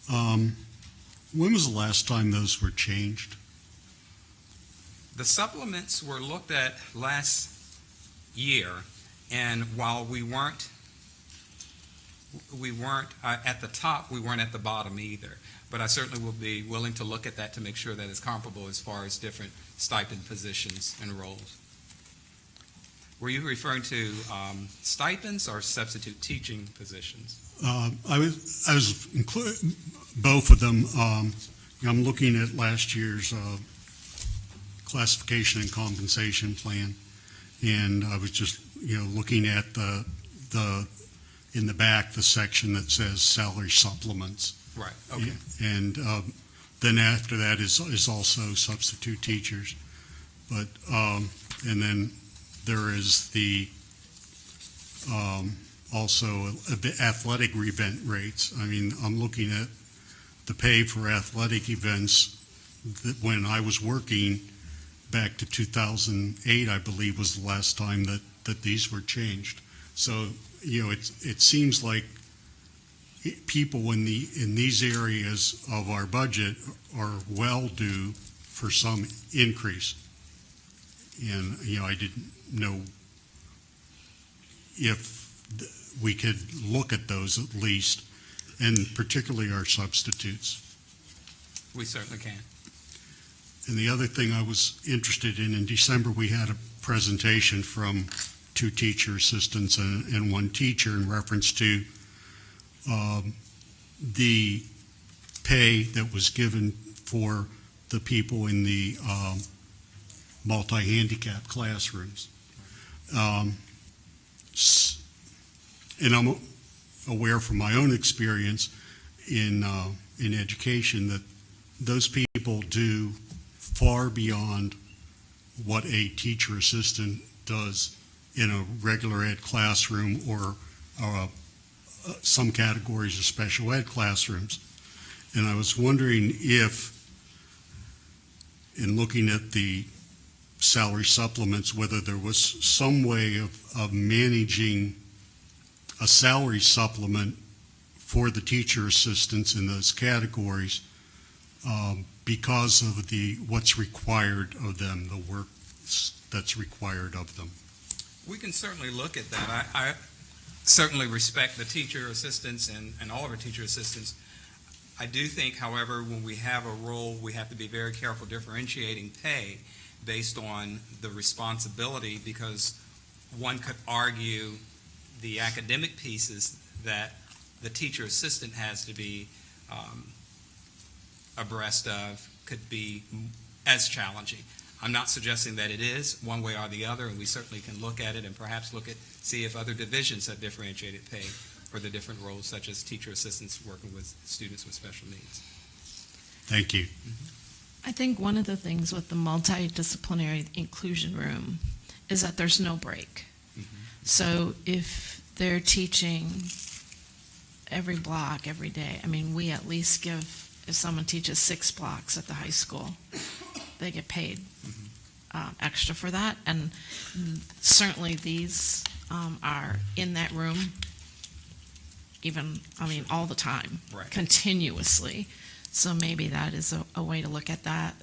[SPEAKER 3] When was the last time those were changed?
[SPEAKER 2] The supplements were looked at last year, and while we weren't at the top, we weren't at the bottom either. But I certainly will be willing to look at that to make sure that it's comparable as far as different stipend positions and roles. Were you referring to stipends or substitute teaching positions?
[SPEAKER 3] I was both of them. I'm looking at last year's classification and compensation plan, and I was just looking at the in the back the section that says salary supplements.
[SPEAKER 2] Right, okay.
[SPEAKER 3] And then after that is also substitute teachers, but and then there is the also the athletic event rates. I mean, I'm looking at the pay for athletic events that when I was working back to 2008, I believe was the last time that these were changed. So it seems like people in these areas of our budget are well due for some increase. And I didn't know if we could look at those at least, and particularly our substitutes.
[SPEAKER 2] We certainly can.
[SPEAKER 3] And the other thing I was interested in December, we had a presentation from 2 teacher assistants and 1 teacher in reference to the pay that was given for the people in the multi-handicap classrooms. And I'm aware from my own experience in education that those people do far beyond what a teacher assistant does in a regular ed classroom or some categories of special ed classrooms. And I was wondering if, in looking at the salary supplements, whether there was some way of managing a salary supplement for the teacher assistants in those categories because of what's required of them, the work that's required of them.
[SPEAKER 2] We can certainly look at that. I certainly respect the teacher assistants and all of our teacher assistants. I do think, however, when we have a role, we have to be very careful differentiating pay based on the responsibility, because one could argue the academic pieces that the teacher assistant has to be abreast of could be as challenging. I'm not suggesting that it is one way or the other, and we certainly can look at it and perhaps see if other divisions have differentiated pay for the different roles, such as teacher assistants working with students with special needs.
[SPEAKER 3] Thank you.
[SPEAKER 4] I think one of the things with the multidisciplinary inclusion room is that there's no break. So if they're teaching every block every day, I mean, we at least give, if someone teaches 6 blocks at the high school, they get paid extra for that. And certainly these are in that room all the time,
[SPEAKER 2] Right.
[SPEAKER 4] continuously. So maybe that is a way to look at that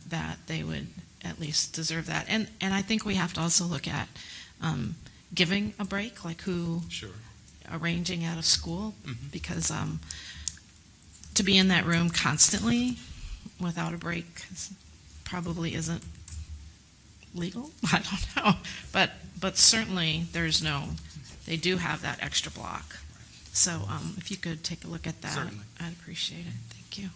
[SPEAKER 4] they would at least deserve that. And I think we have to also look at giving a break, like who
[SPEAKER 2] Sure.
[SPEAKER 4] arranging out of school,
[SPEAKER 2] Mhm.
[SPEAKER 4] because to be in that room constantly without a break probably isn't legal. I don't know, but certainly they do have that extra block. So if you could take a look at that,
[SPEAKER 2] Certainly.
[SPEAKER 4] I'd appreciate it. Thank you.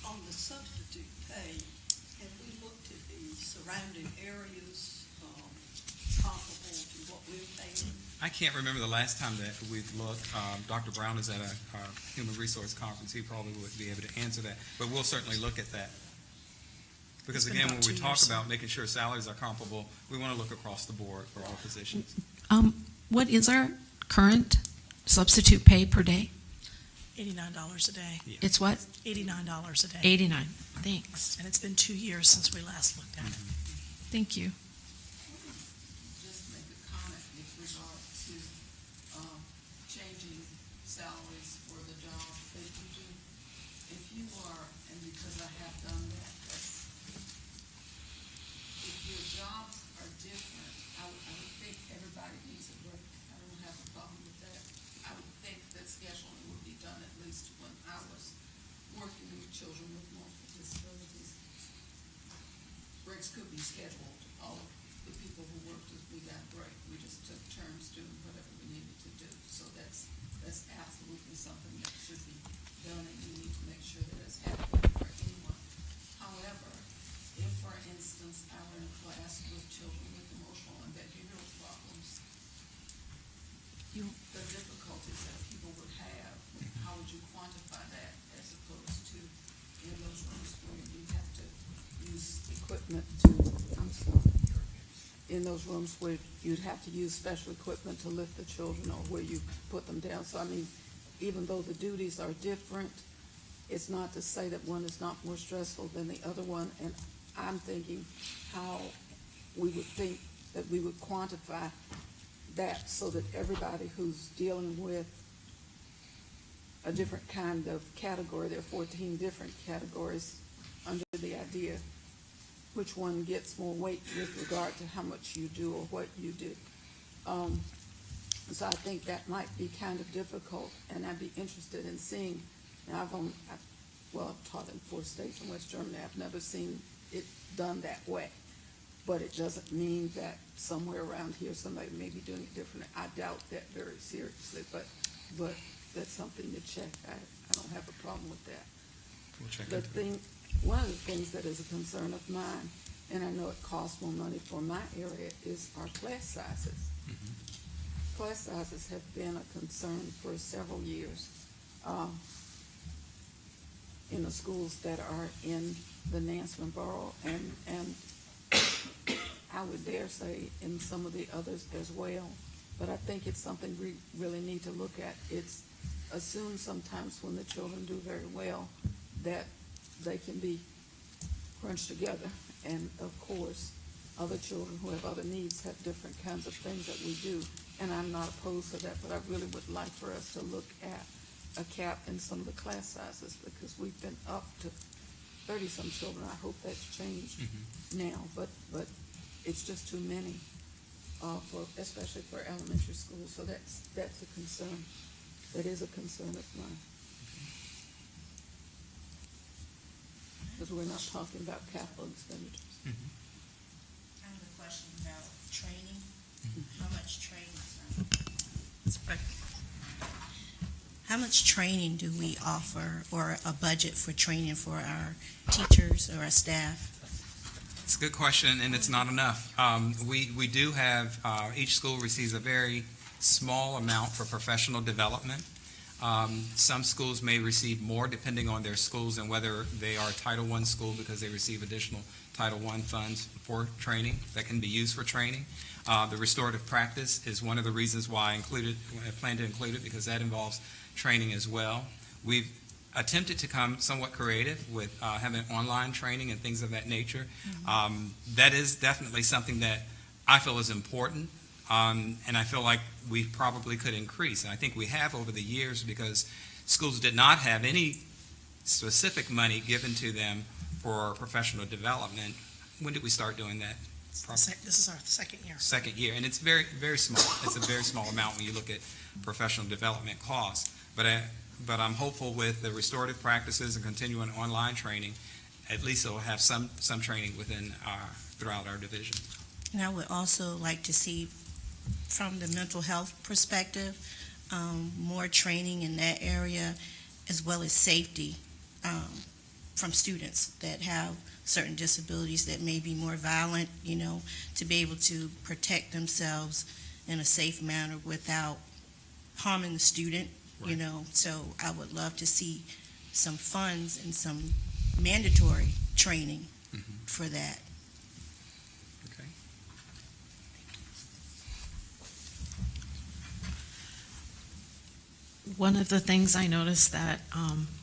[SPEAKER 6] On the substitute pay, have we looked at the surrounding areas comparable to what we're paying?
[SPEAKER 2] I can't remember the last time that we've looked. Dr. Brown is at a human resource conference. He probably would be able to answer that, but we'll certainly look at that. Because
[SPEAKER 1] It's been
[SPEAKER 2] again,
[SPEAKER 1] about
[SPEAKER 2] when we
[SPEAKER 1] 2
[SPEAKER 2] talk
[SPEAKER 1] years.
[SPEAKER 2] about making sure salaries are comparable, we want to look across the board for all positions.
[SPEAKER 4] What is our current substitute pay per day?
[SPEAKER 1] $89 a day,
[SPEAKER 4] It's what?
[SPEAKER 1] $89 a day.
[SPEAKER 4] 89. Thanks.
[SPEAKER 1] And it's been 2 years since we last looked at it.
[SPEAKER 4] Thank you.
[SPEAKER 8] Just make a comment with regard to changing salaries for the job that you do. If you are, and because I have done that, if your jobs are different, I would think everybody needs a break. I don't have a problem with that. I would think that scheduling would be done, at least when I was working with children with multiple disabilities. Breaks could be scheduled. All of the people who worked with me got a break. We just took turns doing whatever we needed to do. So that's absolutely something that should be done, and you need to make sure that it's happening for anyone. However, if, for instance, I were in class with children with emotional and behavioral problems, the difficulties that people would have, how would you quantify that as opposed to in those rooms where you have to use equipment in those rooms where you'd have to use special equipment to lift the children or where you put them down. So, I mean, even though the duties are different, it's not to say that one is not more stressful than the other one. And I'm thinking how we would think that we would quantify that so that everybody who's dealing with a different kind of category, there are 14 different categories under the idea, which one gets more weight with regard to how much you do or what you do. So I think that might be kind of difficult, and I'd be interested in seeing. Now, I've taught in 4 states in West Germany. I've never seen it done that way, but it doesn't mean that somewhere around here somebody may be doing it differently. I doubt that very seriously, but that's something to check. I don't have a problem with that.
[SPEAKER 2] We'll check
[SPEAKER 8] The
[SPEAKER 2] into it.
[SPEAKER 8] thing, one of the things that is a concern of mine, and I know it costs more money for my area, is our class sizes. Class sizes have been a concern for several years in the schools that are in the Nansemond Borough, and I would dare say in some of the others as well. But I think it's something we really need to look at. It's assumed sometimes when the children do very well that they can be crunched together. And of course, other children who have other needs have different kinds of things that we do. And I'm not opposed to that, but I really would like for us to look at a cap in some of the class sizes, because we've been up to 30-some children. I hope that's changed now, but it's just too many, especially for elementary schools. So that's a concern. That is a concern of mine. Because we're not talking about capital expenditures.
[SPEAKER 9] I have a question about training. How much training? How much training do we offer, or a budget for training for our teachers or our staff?
[SPEAKER 2] It's a good question, and it's not enough. We do have, each school receives a very small amount for professional development. Some schools may receive more depending on their schools and whether they are a Title I school, because they receive additional Title I funds for training that can be used for training. The restorative practice is one of the reasons why I plan to include it, because that involves training as well. We've attempted to come somewhat creative with having online training and things of that nature. That is definitely something that I feel is important, and I feel like we probably could increase. And I think we have over the years, because schools did not have any specific money given to them for professional development. When did we start doing that?
[SPEAKER 1] This is our second year.
[SPEAKER 2] Second year, and it's very, very small. It's a very small amount when you look at professional development costs. But I'm hopeful with the restorative practices and continuing online training, at least it'll have some training throughout our division.
[SPEAKER 9] And I would also like to see, from the mental health perspective, more training in that area, as well as safety from students that have certain disabilities that may be more violent, to be able to protect themselves in a safe manner without harming the student.
[SPEAKER 2] Right.
[SPEAKER 9] So I would love to see some funds and some mandatory training for that.
[SPEAKER 2] Okay.
[SPEAKER 4] One of the things I noticed that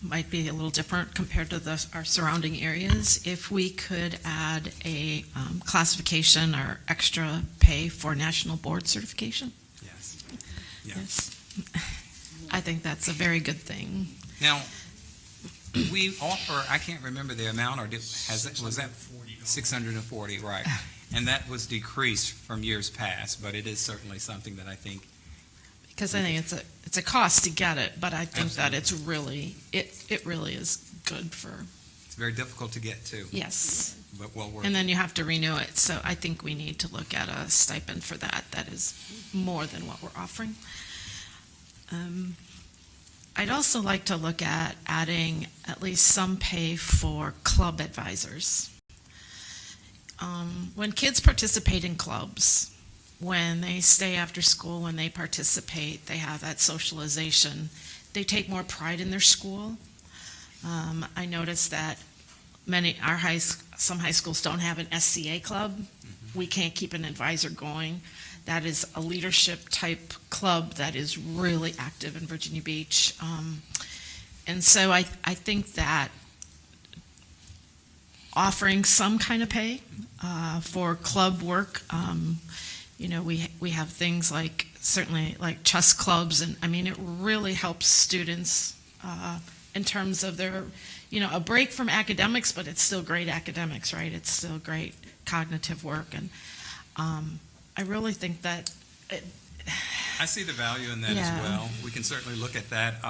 [SPEAKER 4] might be a little different compared to our surrounding areas, if we could add a classification or extra pay for national board certification.
[SPEAKER 2] Yes. Yeah.
[SPEAKER 4] Yes. I think that's a very good thing.
[SPEAKER 2] Now, we offer, I can't remember the amount, or was that 640, right? And that was decreased from years past, but it is certainly something that I think.
[SPEAKER 4] Because I think it's a cost to get it, but I think
[SPEAKER 2] Absolutely.
[SPEAKER 4] that it's really, it really is good for,
[SPEAKER 2] It's very difficult to get to,
[SPEAKER 4] yes.
[SPEAKER 2] but well worth
[SPEAKER 4] And
[SPEAKER 2] it.
[SPEAKER 4] then you have to renew it, so I think we need to look at a stipend for that. That is more than what we're offering. I'd also like to look at adding at least some pay for club advisors. When kids participate in clubs, when they stay after school, when they participate, they have that socialization, they take more pride in their school. I noticed that some high schools don't have an SCA club. We can't keep an advisor going. That is a leadership type club that is really active in Virginia Beach. And so I think that offering some kind of pay for club work, we have things like, certainly like chess clubs, and I mean, it really helps students in terms of their, a break from academics, but it's still great academics, right? It's still great cognitive work, and I really think that
[SPEAKER 2] I see the value in that
[SPEAKER 4] Yeah.
[SPEAKER 2] as well. We can certainly look at that.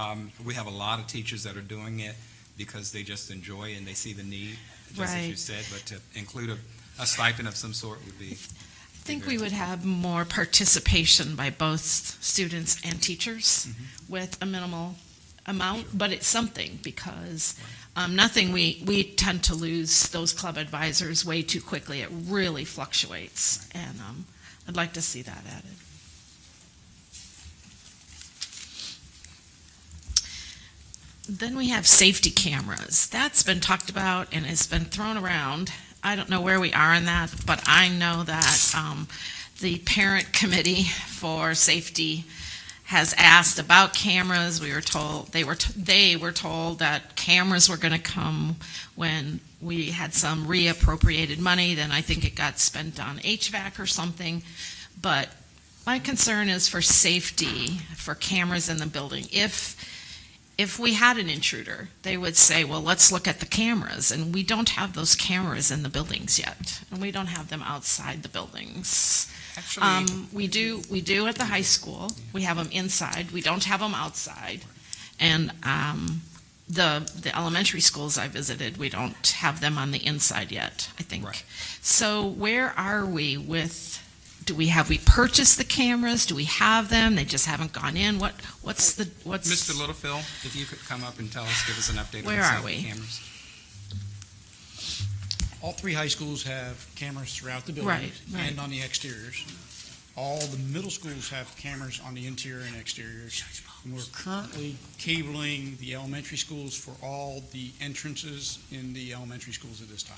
[SPEAKER 2] We have a lot of teachers that are doing it because they just enjoy and they see the need, just as you
[SPEAKER 4] Right.
[SPEAKER 2] said, but to include a stipend of some sort would be.
[SPEAKER 4] I think we would have more participation by both students and teachers with a minimal amount, but it's something, because we tend to lose those club advisors way too quickly. It really fluctuates, and I'd like to see that added. Then we have safety cameras. That's been talked about and it's been thrown around. I don't know where we are in that, but I know that the parent committee for safety has asked about cameras. We were told, they were told that cameras were going to come when we had some reappropriated money. Then I think it got spent on HVAC or something. But my concern is for safety, for cameras in the building. If we had an intruder, they would say, well, let's look at the cameras. And we don't have those cameras in the buildings yet. And we don't have them outside the buildings.
[SPEAKER 2] Actually,
[SPEAKER 4] We do at the high school. We have them inside. We don't have them outside. And the elementary schools I visited, we don't have them on the inside yet, I think.
[SPEAKER 2] Right.
[SPEAKER 4] So where are we with, have we purchased the cameras? Do we have them? They just haven't gone in? What's
[SPEAKER 2] Mr. Littlefield, if you could come up and give us an update
[SPEAKER 4] Where
[SPEAKER 2] on
[SPEAKER 4] are
[SPEAKER 2] the
[SPEAKER 4] we?
[SPEAKER 2] cameras.
[SPEAKER 5] All three high schools have cameras throughout the building
[SPEAKER 4] Right.
[SPEAKER 5] and on the exteriors. All the middle schools have cameras on the interior and exteriors. And we're currently cabling the elementary schools for all the entrances in the elementary schools at this time.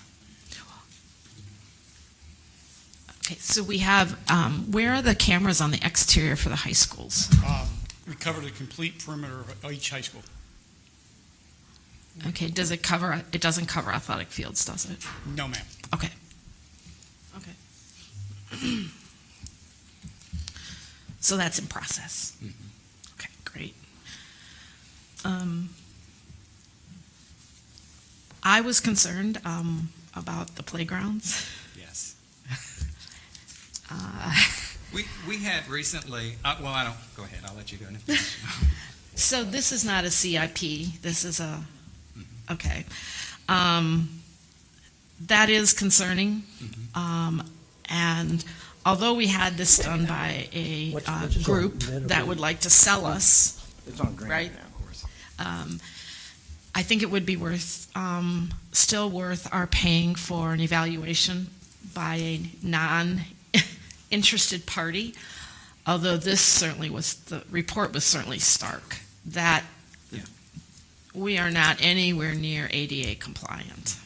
[SPEAKER 4] Okay, so we have, where are the cameras on the exterior for the high schools?
[SPEAKER 5] We cover the complete perimeter of each high school.
[SPEAKER 4] Okay, it doesn't cover athletic fields, does it?
[SPEAKER 5] No, ma'am.
[SPEAKER 4] Okay. So that's in process. Okay, great. I was concerned about the playgrounds.
[SPEAKER 2] Yes. We had recently, well, I don't, go ahead, I'll let you go.
[SPEAKER 4] So this is not a CIP, this is a, okay. That is concerning. And although we had this done by a group that would like to sell us,
[SPEAKER 10] It's on green
[SPEAKER 4] right?
[SPEAKER 10] now.
[SPEAKER 4] I think it would be still worth our paying for an evaluation by a non-interested party, although the report was certainly stark, that we are not anywhere near ADA compliant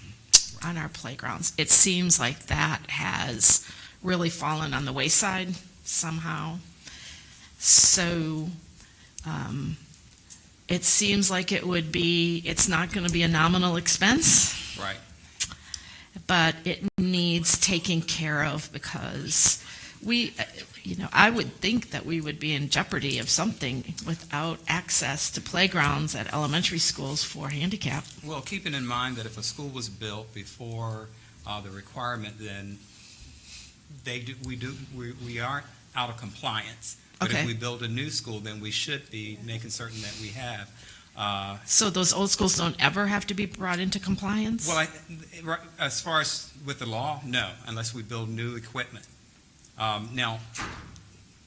[SPEAKER 4] on our playgrounds. It seems like that has really fallen on the wayside somehow. So, it seems like it's not going to be a nominal expense,
[SPEAKER 2] Right.
[SPEAKER 4] but it needs taking care of because I would think that we would be in jeopardy of something without access to playgrounds at elementary schools for handicap.
[SPEAKER 2] Well, keeping in mind that if a school was built before the requirement, then we aren't out of compliance. But
[SPEAKER 4] Okay.
[SPEAKER 2] if we build a new school, then we should be making certain that we have.
[SPEAKER 4] So those old schools don't ever have to be brought into compliance?
[SPEAKER 2] Well, as far as with the law, no, unless we build new equipment. Now,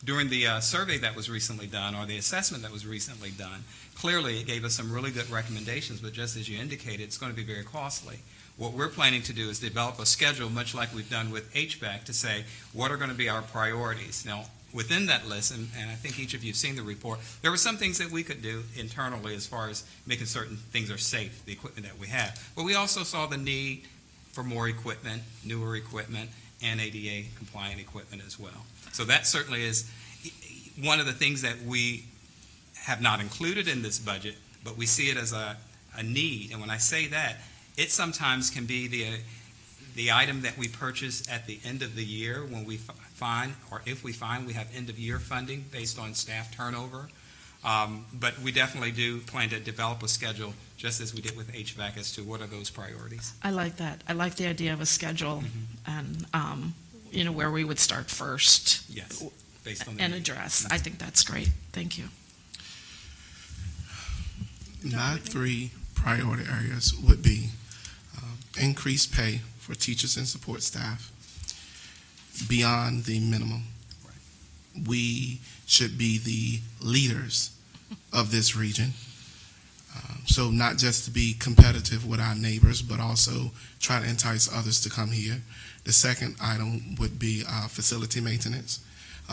[SPEAKER 2] during the survey that was recently done, or the assessment that was recently done, clearly it gave us some really good recommendations, but just as you indicated, it's going to be very costly. What we're planning to do is develop a schedule, much like we've done with HVAC, to say what are going to be our priorities. Now, within that list, and I think each of you have seen the report, there were some things that we could do internally as far as making certain things are safe, the equipment that we have. But we also saw the need for more equipment, newer equipment, and ADA compliant equipment as well. So that certainly is one of the things that we have not included in this budget, but we see it as a need. And when I say that, it sometimes can be the item that we purchase at the end of the year when we find, or if we find we have end-of-year funding based on staff turnover. But we definitely do plan to develop a schedule, just as we did with HVAC, as to what are those priorities.
[SPEAKER 4] I like that. I like the idea of a schedule and, where we would start first.
[SPEAKER 2] Yes, based on the
[SPEAKER 4] And
[SPEAKER 2] need.
[SPEAKER 4] address. I think that's great. Thank you.
[SPEAKER 7] My three priority areas would be increased pay for teachers and support staff beyond the minimum. We should be the leaders of this region. So not just to be competitive with our neighbors, but also try to entice others to come here. The second item would be facility maintenance,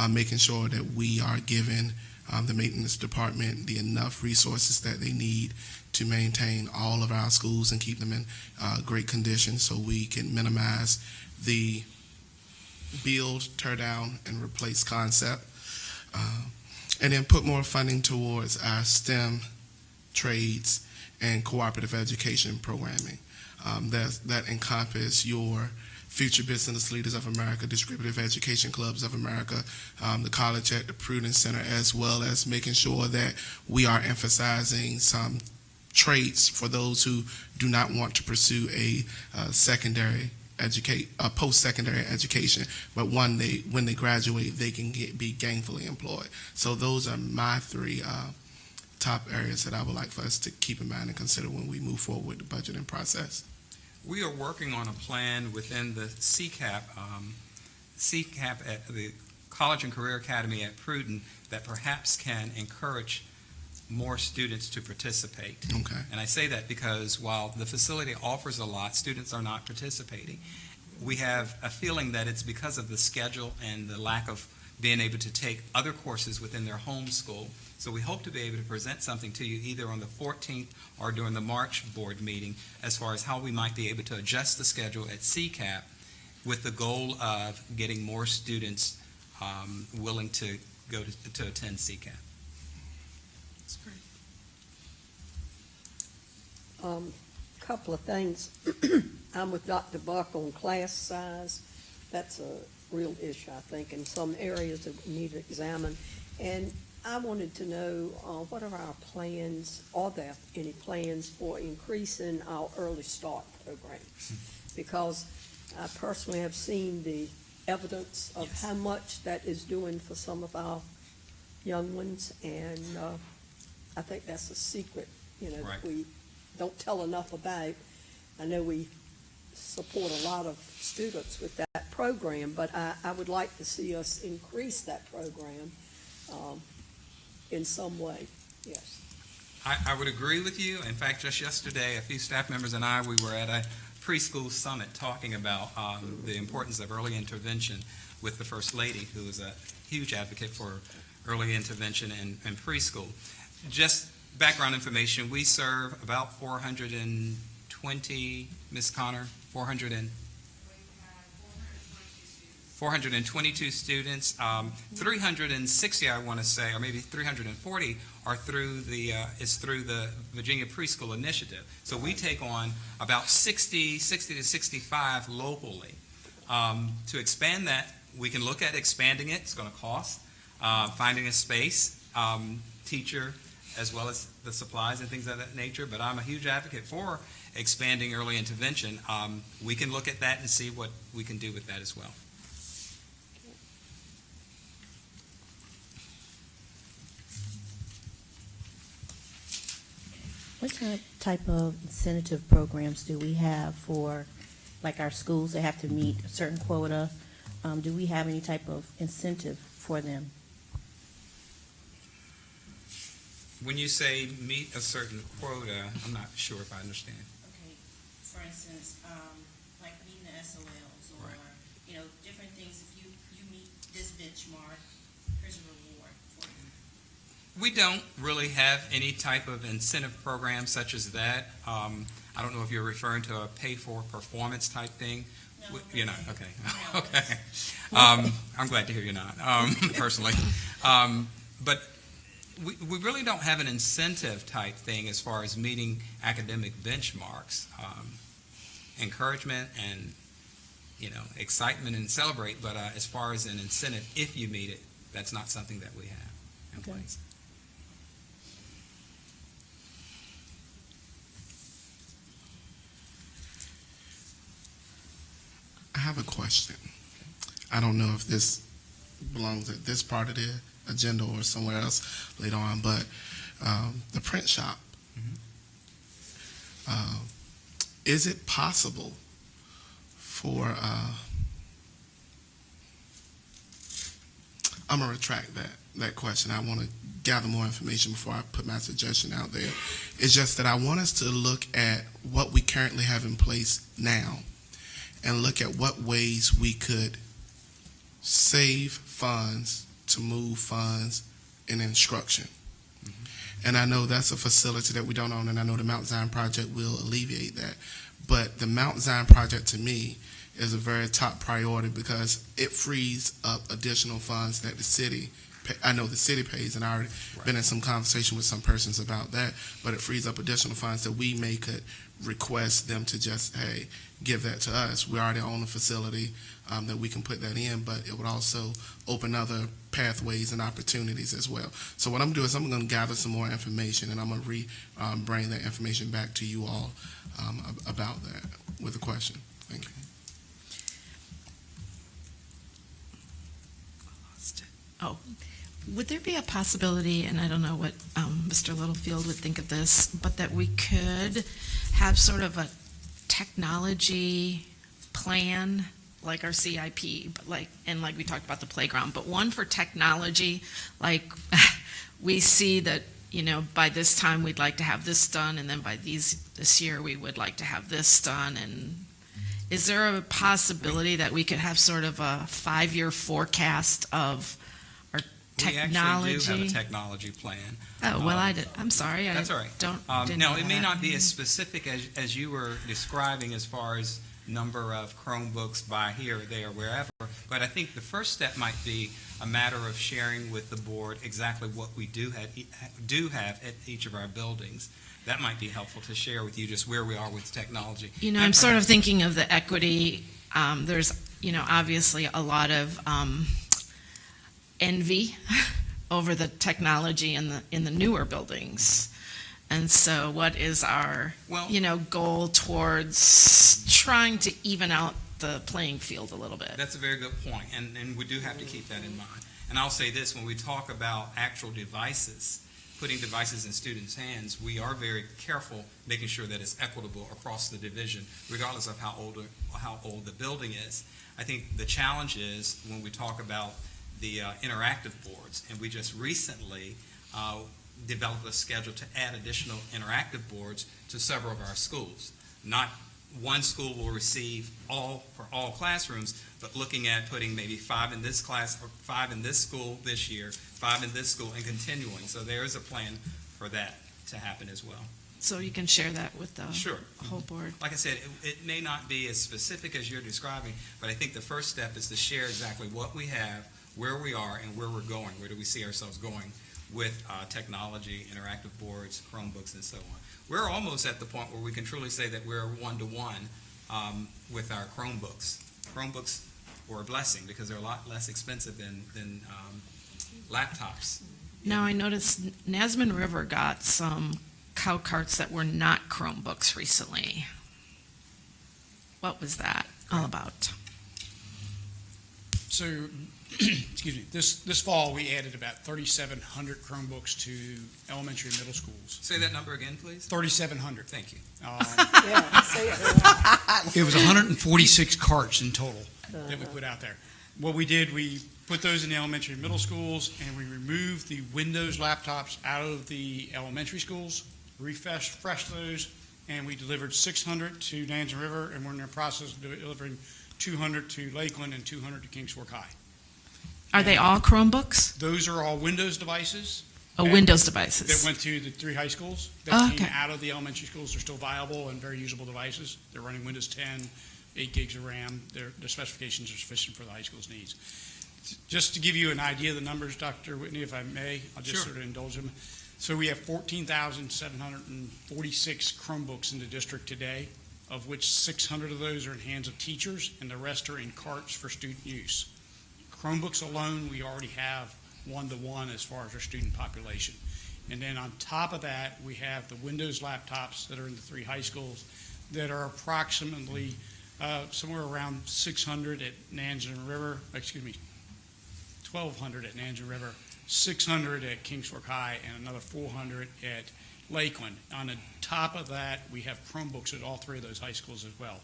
[SPEAKER 7] making sure that we are giving the maintenance department the enough resources that they need to maintain all of our schools and keep them in great condition so we can minimize the build, tear down, and replace concept. And then put more funding towards our STEM, trades, and cooperative education programming. That encompass your Future Business Leaders of America, Distributive Education Clubs of America, the College at the Prudence Center, as well as making sure that we are emphasizing some traits for those who do not want to pursue a post-secondary education, but when they graduate, they can be gainfully employed. So those are my three top areas that I would like for us to keep in mind and consider when we move forward with the budgeting process.
[SPEAKER 2] We are working on a plan within the CCAP at the College and Career Academy at Pruden that perhaps can encourage more students to participate.
[SPEAKER 7] Okay.
[SPEAKER 2] And I say that because while the facility offers a lot, students are not participating. We have a feeling that it's because of the schedule and the lack of being able to take other courses within their home school. So we hope to be able to present something to you either on the 14th or during the March board meeting as far as how we might be able to adjust the schedule at CCAP with the goal of getting more students willing to go to attend CCAP.
[SPEAKER 1] That's great.
[SPEAKER 6] Couple of things. I'm with Dr. Buck on class size. That's a real issue, I think, in some areas that we need to examine. And I wanted to know what are our plans, are there any plans for increasing our early start programs? Because I personally have seen the evidence of how much that is doing for some of our young ones, and I think that's a secret,
[SPEAKER 2] Right.
[SPEAKER 6] that we don't tell enough about. I know we support a lot of students with that program, but I would like to see us increase that program in some way, yes.
[SPEAKER 2] I would agree with you. In fact, just yesterday, a few staff members and I, we were at a preschool summit talking about the importance of early intervention with the First Lady, who is a huge advocate for early intervention in preschool. Just background information, we serve about 420, Ms. Connor, 422 students. 360, I want to say, or maybe 340 are through the Virginia Preschool Initiative. So we take on about 60 to 65 locally. To expand that, we can look at expanding it. It's going to cost. Finding a space, teacher, as well as the supplies and things of that nature. But I'm a huge advocate for expanding early intervention. We can look at that and see what we can do with that as well.
[SPEAKER 9] What type of incentive programs do we have for, like, our schools that have to meet a certain quota? Do we have any type of incentive for them?
[SPEAKER 2] When you say meet a certain quota, I'm not sure if I understand.
[SPEAKER 9] Okay, for instance, like meeting the SOLs or,
[SPEAKER 2] Right.
[SPEAKER 9] different things. If you meet this benchmark, here's a reward for you.
[SPEAKER 2] We don't really have any type of incentive program such as that. I don't know if you're referring to a pay-for-performance type thing.
[SPEAKER 9] No,
[SPEAKER 2] You're not? Okay.
[SPEAKER 9] No.
[SPEAKER 2] Okay. I'm glad to hear you're not, personally. But we really don't have an incentive type thing as far as meeting academic benchmarks. Encouragement and, excitement and celebrate, but as far as an incentive, if you meet it, that's not something that we have in
[SPEAKER 9] Okay.
[SPEAKER 2] place.
[SPEAKER 7] I have a question. I don't know if this belongs at this part of the agenda or somewhere else later on, but the print shop. Is it possible for, I'm going to retract that question. I want to gather more information before I put my suggestion out there. It's just that I want us to look at what we currently have in place now and look at what ways we could save funds to move funds in instruction. And I know that's a facility that we don't own, and I know the Mount Zion project will alleviate that. But the Mount Zion project, to me, is a very top priority because it frees up additional funds that the city, I know the city pays, and I already been in some conversation with some persons about that, but it frees up additional funds that we could request them to just, hey, give that to us. We already own a facility that we can put that in, but it would also open other pathways and opportunities as well. So what I'm doing is I'm going to gather some more information, and I'm going to bring that information back to you all about that with a question. Thank you.
[SPEAKER 4] Oh, would there be a possibility, and I don't know what Mr. Littlefield would think of this, but that we could have sort of a technology plan, like our CIP, but like we talked about the playground, but one for technology, like we see that, by this time we'd like to have this done, and then by this year we would like to have this done, and is there a possibility that we could have sort of a 5-year forecast of our technology?
[SPEAKER 2] We actually do have a technology plan.
[SPEAKER 4] Oh, well, I'm sorry.
[SPEAKER 2] That's all right.
[SPEAKER 4] Didn't
[SPEAKER 2] No,
[SPEAKER 4] know
[SPEAKER 2] it may
[SPEAKER 4] that.
[SPEAKER 2] not be as specific as you were describing as far as number of Chromebooks by here, there, wherever. But I think the first step might be a matter of sharing with the board exactly what we do have at each of our buildings. That might be helpful to share with you, just where we are with technology.
[SPEAKER 4] I'm sort of thinking of the equity. There's, obviously a lot of envy over the technology in the newer buildings. And so what is our, goal towards trying to even out the playing field a little bit?
[SPEAKER 2] That's a very good point, and we do have to keep that in mind. And I'll say this, when we talk about actual devices, putting devices in students' hands, we are very careful making sure that it's equitable across the division, regardless of how old the building is. I think the challenge is when we talk about the interactive boards, and we just recently developed a schedule to add additional interactive boards to several of our schools. Not one school will receive all for all classrooms, but looking at putting maybe 5 in this class or 5 in this school this year, 5 in this school, and continuing. So there is a plan for that to happen as well.
[SPEAKER 4] So you can share that with the whole board.
[SPEAKER 2] Like I said, it may not be as specific as you're describing, but I think the first step is to share exactly what we have, where we are, and where we're going. Where do we see ourselves going with technology, interactive boards, Chromebooks, and so on. We're almost at the point where we can truly say that we're one-to-one with our Chromebooks. Chromebooks were a blessing because they're a lot less expensive than laptops.
[SPEAKER 4] Now, I noticed Nasman River got some cow carts that were not Chromebooks recently. What was that all about?
[SPEAKER 5] So, excuse me, this fall, we added about 3,700 Chromebooks to elementary and middle schools.
[SPEAKER 2] Say that number again, please.
[SPEAKER 5] 3,700.
[SPEAKER 2] Thank you.
[SPEAKER 6] Yeah, say it.
[SPEAKER 5] It was 146 carts in total that we put out there. What we did, we put those in the elementary and middle schools, and we removed the Windows laptops out of the elementary schools, refreshed those, and we delivered 600 to Nansen River, and we're in the process of delivering 200 to Lakeland and 200 to Kings Fork High.
[SPEAKER 4] Are they all Chromebooks?
[SPEAKER 5] Those are all Windows devices.
[SPEAKER 4] Windows
[SPEAKER 5] That
[SPEAKER 4] devices.
[SPEAKER 5] went to the 3 high schools. That
[SPEAKER 4] Oh,
[SPEAKER 5] came
[SPEAKER 4] okay.
[SPEAKER 5] out of the elementary schools. They're still viable and very usable devices. They're running Windows 10, 8 gigs of RAM. Their specifications are sufficient for the high school's needs. Just to give you an idea of the numbers, Dr. Whitney, if I may, I'll just
[SPEAKER 2] Sure.
[SPEAKER 5] sort of indulge them. So we have 14,746 Chromebooks in the district today, of which 600 of those are in hands of teachers, and the rest are in carts for student use. Chromebooks alone, we already have one-to-one as far as our student population. And then on top of that, we have the Windows laptops that are in the 3 high schools that are approximately somewhere around 600 at Nansen River, 1,200 at Nansen River, 600 at Kings Fork High, and another 400 at Lakeland. On the top of that, we have Chromebooks at all 3 of those high schools as well.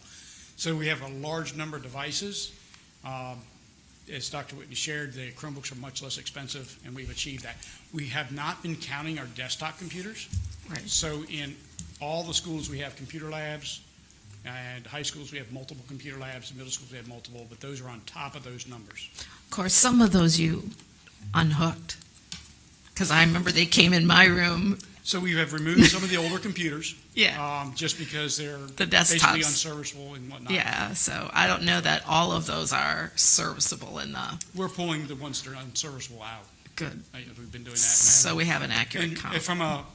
[SPEAKER 5] So we have a large number of devices. As Dr. Whitney shared, the Chromebooks are much less expensive, and we've achieved that. We have not been counting our desktop computers.
[SPEAKER 4] Right.
[SPEAKER 5] So in all the schools, we have computer labs, and high schools, we have multiple computer labs, and middle schools, we have multiple, but those are on top of those numbers.
[SPEAKER 4] Of course, some of those you unhooked. Because I remember they came in my room.
[SPEAKER 5] So we have removed some of the older computers,
[SPEAKER 4] Yeah.
[SPEAKER 5] just because they're
[SPEAKER 4] The
[SPEAKER 5] basically
[SPEAKER 4] desktops.
[SPEAKER 5] unserviceable and whatnot.
[SPEAKER 4] Yeah, so I don't know that all of those are serviceable in the
[SPEAKER 5] We're pulling the ones that are unserviceable out.
[SPEAKER 4] good.
[SPEAKER 5] We've been doing that.
[SPEAKER 4] So we have an accurate
[SPEAKER 5] And
[SPEAKER 4] count.
[SPEAKER 5] from a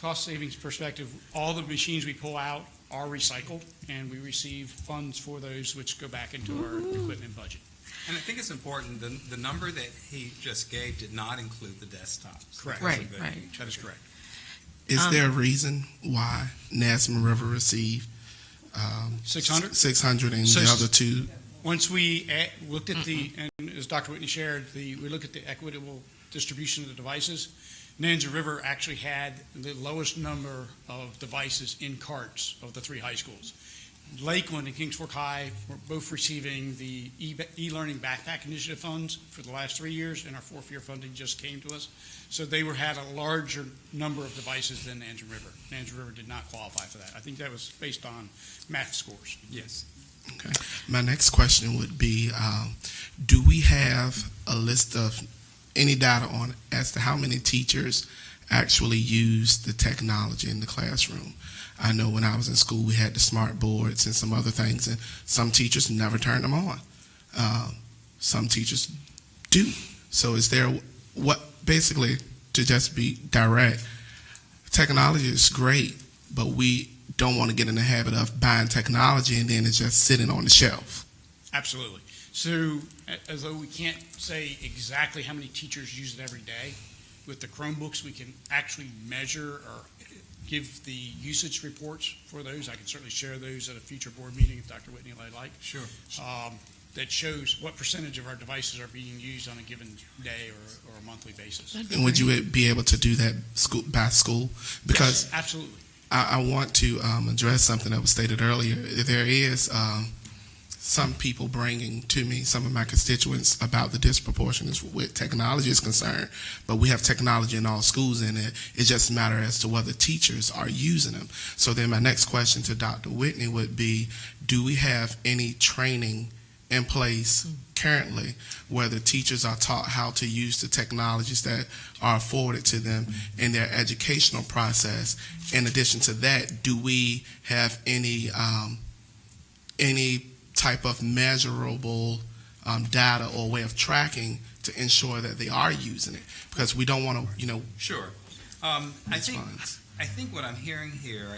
[SPEAKER 5] cost savings perspective, all the machines we pull out are recycled, and we receive funds for those, which go back into our equipment budget.
[SPEAKER 2] And I think it's important, the number that he just gave did not include the desktops.
[SPEAKER 5] Correct.
[SPEAKER 2] because of
[SPEAKER 4] Right,
[SPEAKER 2] the-
[SPEAKER 4] right.
[SPEAKER 5] That is correct.
[SPEAKER 7] Is there a reason why Nesman River received
[SPEAKER 5] 600?
[SPEAKER 7] 600 and
[SPEAKER 5] So-
[SPEAKER 7] the other two?
[SPEAKER 5] Once we looked at and as Dr. Whitney shared, we looked at the equitable distribution of the devices. Nanza River actually had the lowest number of devices in carts of the three high schools. Lakeland and Kings Fork High were both receiving the e-learning backpack initiative funds for the last 3 years, and our fourth-year funding just came to us. So they had a larger number of devices than Nanza River. Nanza River did not qualify for that. I think that was based on math scores.
[SPEAKER 2] Yes.
[SPEAKER 7] Okay. My next question would be, do we have a list of any data on as to how many teachers actually use the technology in the classroom? I know when I was in school, we had the smart boards and some other things, and some teachers never turned them on. Some teachers do. So is there, basically, to just be direct, technology is great, but we don't want to get in the habit of buying technology and then it's just sitting on the shelf.
[SPEAKER 5] Absolutely. So, as though we can't say exactly how many teachers use it every day, with the Chromebooks, we can actually measure or give the usage reports for those. I can certainly share those at a future board meeting if Dr. Whitney would like.
[SPEAKER 2] Sure.
[SPEAKER 5] That shows what percentage of our devices are being used on a given day or a monthly basis.
[SPEAKER 7] And would you be able to do that by school? Because
[SPEAKER 5] Yes, absolutely.
[SPEAKER 7] I want to address something that was stated earlier. There is some people bringing to me, some of my constituents, about the disproportionate with technology is concerned, but we have technology in all schools, and it just matters as to whether teachers are using them. So then my next question to Dr. Whitney would be, do we have any training in place currently where the teachers are taught how to use the technologies that are afforded to them in their educational process? In addition to that, do we have any type of measurable data or way of tracking to ensure that they are using it? Because we don't want to,
[SPEAKER 2] Sure.
[SPEAKER 7] lose funds.
[SPEAKER 2] I think what I'm hearing here,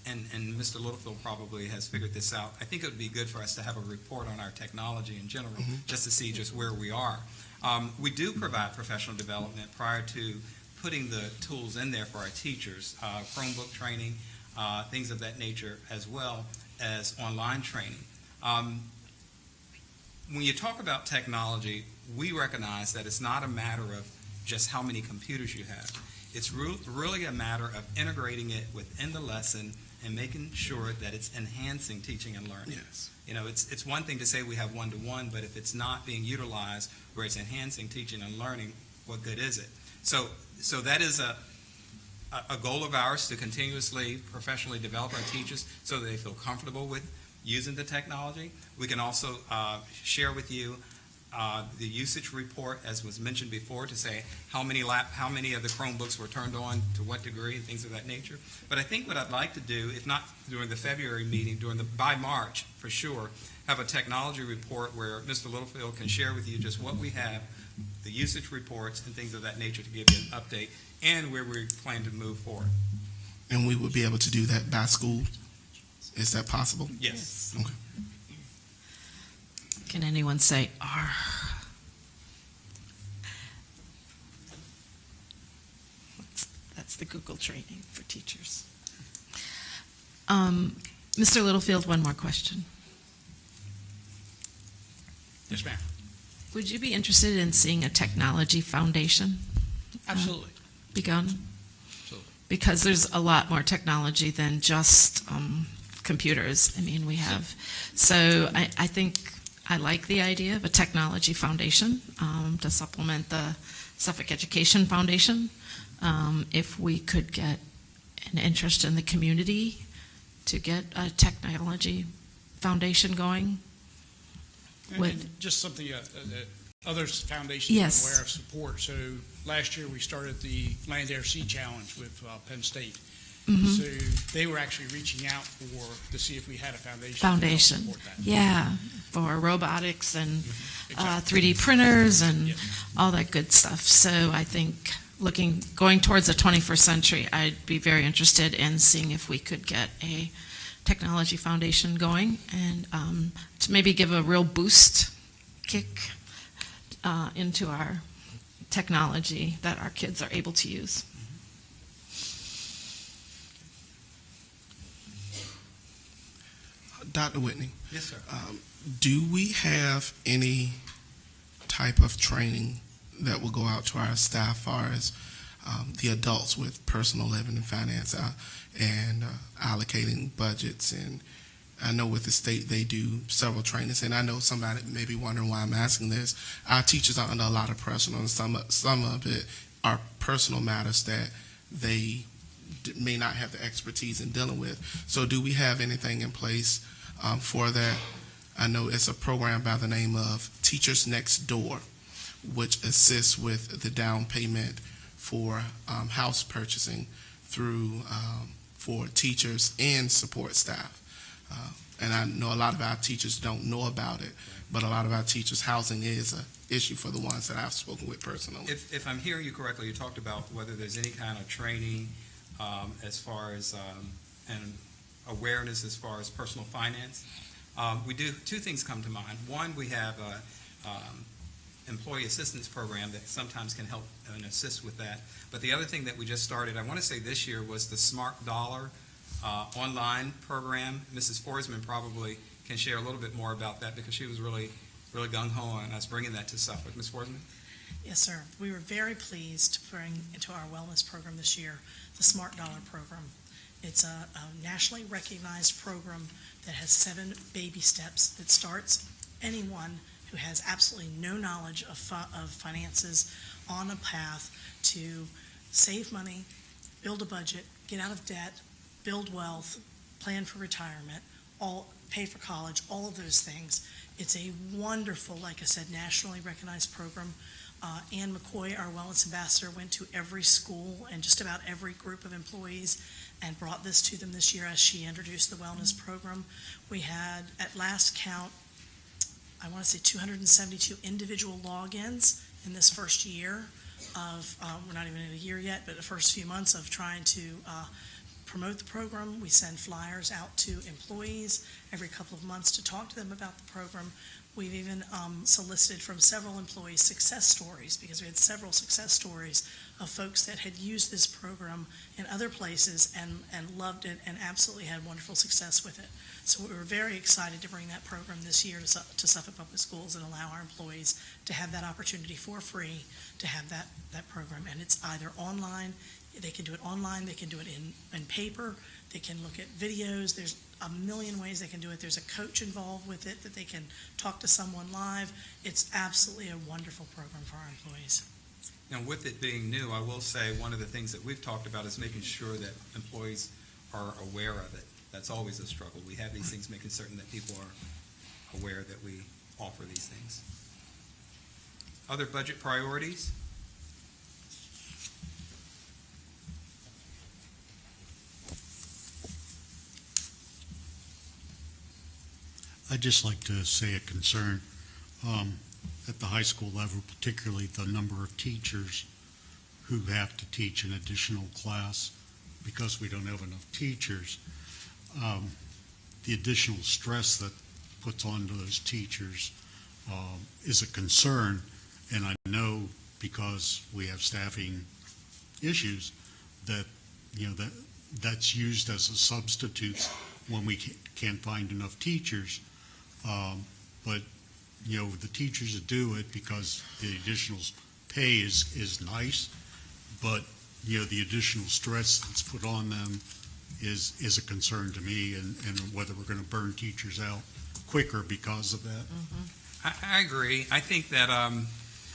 [SPEAKER 2] and Mr. Littlefield probably has figured this out, I think it would be good for us to have a report on our technology in general, just to see just where we are. We do provide professional development prior to putting the tools in there for our teachers, Chromebook training, things of that nature, as well as online training. When you talk about technology, we recognize that it's not a matter of just how many computers you have. It's really a matter of integrating it within the lesson and making sure that it's enhancing teaching and learning.
[SPEAKER 7] Yes.
[SPEAKER 2] It's one thing to say we have one-to-one, but if it's not being utilized where it's enhancing teaching and learning, what good is it? So that is a goal of ours, to continuously professionally develop our teachers so that they feel comfortable with using the technology. We can also share with you the usage report, as was mentioned before, to say how many of the Chromebooks were turned on, to what degree, and things of that nature. But I think what I'd like to do, if not during the February meeting, by March for sure, have a technology report where Mr. Littlefield can share with you just what we have, the usage reports and things of that nature, to give you an update and where we plan to move forward.
[SPEAKER 7] And we would be able to do that by school? Is that possible?
[SPEAKER 2] Yes.
[SPEAKER 7] Okay.
[SPEAKER 4] Can anyone say R? That's the Google training for teachers. Mr. Littlefield, one more question.
[SPEAKER 5] Yes, ma'am.
[SPEAKER 4] Would you be interested in seeing a technology foundation
[SPEAKER 5] Absolutely.
[SPEAKER 4] begun?
[SPEAKER 5] Absolutely.
[SPEAKER 4] Because there's a lot more technology than just computers. I mean, we have, so I think I like the idea of a technology foundation to supplement the Suffolk Education Foundation. If we could get an interest in the community to get a technology foundation going.
[SPEAKER 5] And just something that other foundations
[SPEAKER 4] Yes.
[SPEAKER 5] I'm aware of support. So last year, we started the Land Air Sea Challenge with Penn State.
[SPEAKER 4] Mhm.
[SPEAKER 5] So they were actually reaching out to see if we had a foundation. to help
[SPEAKER 4] Foundation,
[SPEAKER 5] support that.
[SPEAKER 4] yeah, for robotics and
[SPEAKER 5] Exactly.
[SPEAKER 4] 3D printers and
[SPEAKER 5] Yes.
[SPEAKER 4] all that good stuff. So I think going towards the 21st century, I'd be very interested in seeing if we could get a technology foundation going and to maybe give a real boost, kick into our technology that our kids are able to use.
[SPEAKER 7] Dr. Whitney,
[SPEAKER 2] Yes, sir.
[SPEAKER 7] do we have any type of training that will go out to our staff, far as the adults with personal living and finance and allocating budgets? And I know with the state they do several trainings, and I know somebody may be wondering why I'm asking this. Our teachers are under a lot of pressure on some of it are personal matters that they may not have the expertise in dealing with. So do we have anything in place for that? I know it's a program by the name of Teachers Next Door, which assists with the down payment for house purchasing through for teachers and support staff. And I know a lot of our teachers don't know about it, but a lot of our teachers' housing is an issue for the ones that I've spoken with personally.
[SPEAKER 2] If I'm hearing you correctly, you talked about whether there's any kind of training as far as and awareness as far as personal finance. We do, two things come to mind. One, we have a employee assistance program that sometimes can help and assist with that. But the other thing that we just started, I want to say this year, was the Smart Dollar online program. Mrs. Forsman probably can share a little bit more about that because she was really gung-ho on us bringing that to Suffolk. Ms. Forsman?
[SPEAKER 1] Yes, sir. We were very pleased to bring into our wellness program this year the Smart Dollar program. It's a nationally recognized program that has 7 baby steps that starts anyone who has absolutely no knowledge of finances on a path to save money, build a budget, get out of debt, build wealth, plan for retirement, pay for college, all of those things. It's a wonderful, like I said, nationally recognized program. Ann McCoy, our wellness ambassador, went to every school and just about every group of employees and brought this to them this year as she introduced the wellness program. We had, at last count, I want to say 272 individual logins in this first year of, we're not even in a year yet, but the first few months of trying to promote the program. We send flyers out to employees every couple of months to talk to them about the program. We've even solicited from several employees success stories, because we had several success stories of folks that had used this program in other places and loved it and absolutely had wonderful success with it. So we were very excited to bring that program this year to Suffolk Public Schools and allow our employees to have that opportunity for free to have that program. And it's either online, they can do it online, they can do it in paper, they can look at videos, there's a million ways they can do it. There's a coach involved with it that they can talk to someone live. It's absolutely a wonderful program for our employees.
[SPEAKER 2] Now, with it being new, I will say one of the things that we've talked about is making sure that employees are aware of it. That's always a struggle. We have these things, making certain that people are aware that we offer these things. Other budget priorities?
[SPEAKER 3] I'd just like to say a concern at the high school level, particularly the number of teachers who have to teach an additional class because we don't have enough teachers. The additional stress that puts on those teachers is a concern, and I know because we have staffing issues that that's used as a substitute when we can't find enough teachers. But the teachers that do it, because the additional pay is nice, but the additional stress that's put on them is a concern to me, and whether we're going to burn teachers out quicker because of that.
[SPEAKER 2] I agree. I think that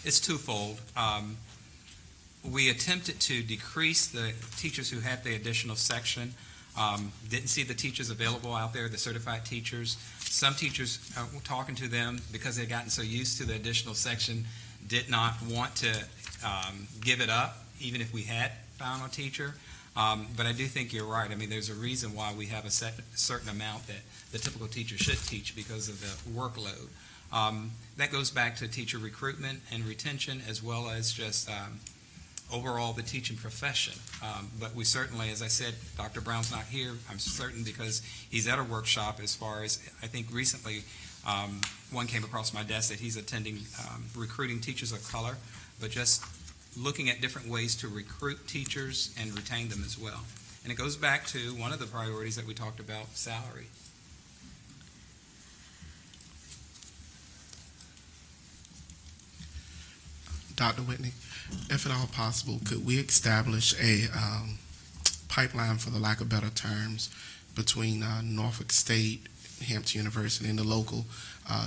[SPEAKER 2] it's twofold. We attempted to decrease the teachers who had the additional section. Didn't see the teachers available out there, the certified teachers. Some teachers, talking to them, because they'd gotten so used to the additional section, did not want to give it up, even if we had found a teacher. But I do think you're right. I mean, there's a reason why we have a certain amount that the typical teacher should teach because of the workload. That goes back to teacher recruitment and retention, as well as just overall the teaching profession. But we certainly, as I said, Dr. Brown's not here, I'm certain, because he's at a workshop as far as, I think recently, one came across my desk that he's attending recruiting teachers of color, but just looking at different ways to recruit teachers and retain them as well. And it goes back to one of the priorities that we talked about, salary.
[SPEAKER 7] Dr. Whitney, if at all possible, could we establish a pipeline, for the lack of better terms, between Norfolk State, Hampton University, and the local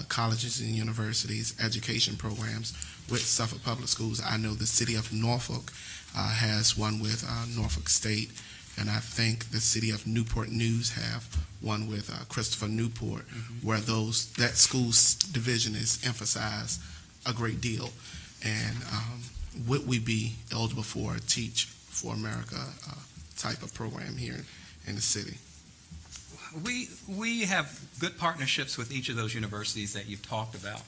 [SPEAKER 7] colleges and universities, education programs with Suffolk Public Schools? I know the city of Norfolk has one with Norfolk State, and I think the city of Newport News have one with Christopher Newport, where that school's division is emphasized a great deal. And would we be eligible for a Teach for America type of program here in the city?
[SPEAKER 2] We have good partnerships with each of those universities that you've talked about.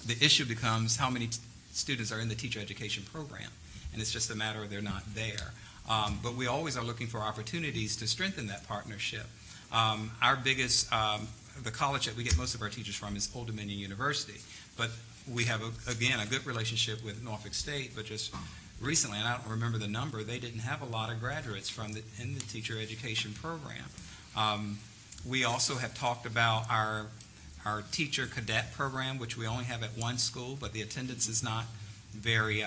[SPEAKER 2] The issue becomes how many students are in the teacher education program, and it's just a matter of they're not there. But we always are looking for opportunities to strengthen that partnership. Our biggest, the college that we get most of our teachers from is Old Dominion University, but we have, again, a good relationship with Norfolk State, but just recently, and I don't remember the number, they didn't have a lot of graduates in the teacher education program. We also have talked about our teacher cadet program, which we only have at one school, but the attendance is not very,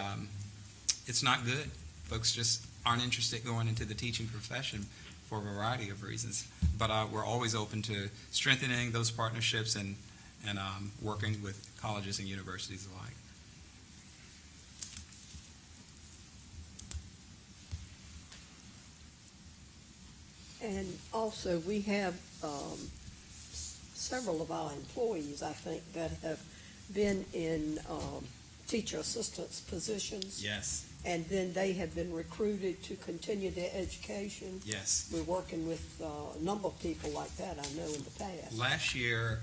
[SPEAKER 2] it's not good. Folks just aren't interested going into the teaching profession for a variety of reasons. But we're always open to strengthening those partnerships and working with colleges and universities alike.
[SPEAKER 6] And also, we have several of our employees, I think, that have been in teacher assistance positions.
[SPEAKER 2] Yes.
[SPEAKER 6] And then they have been recruited to continue their education.
[SPEAKER 2] Yes.
[SPEAKER 6] We're working with a number of people like that, I know, in the past.
[SPEAKER 2] Last year,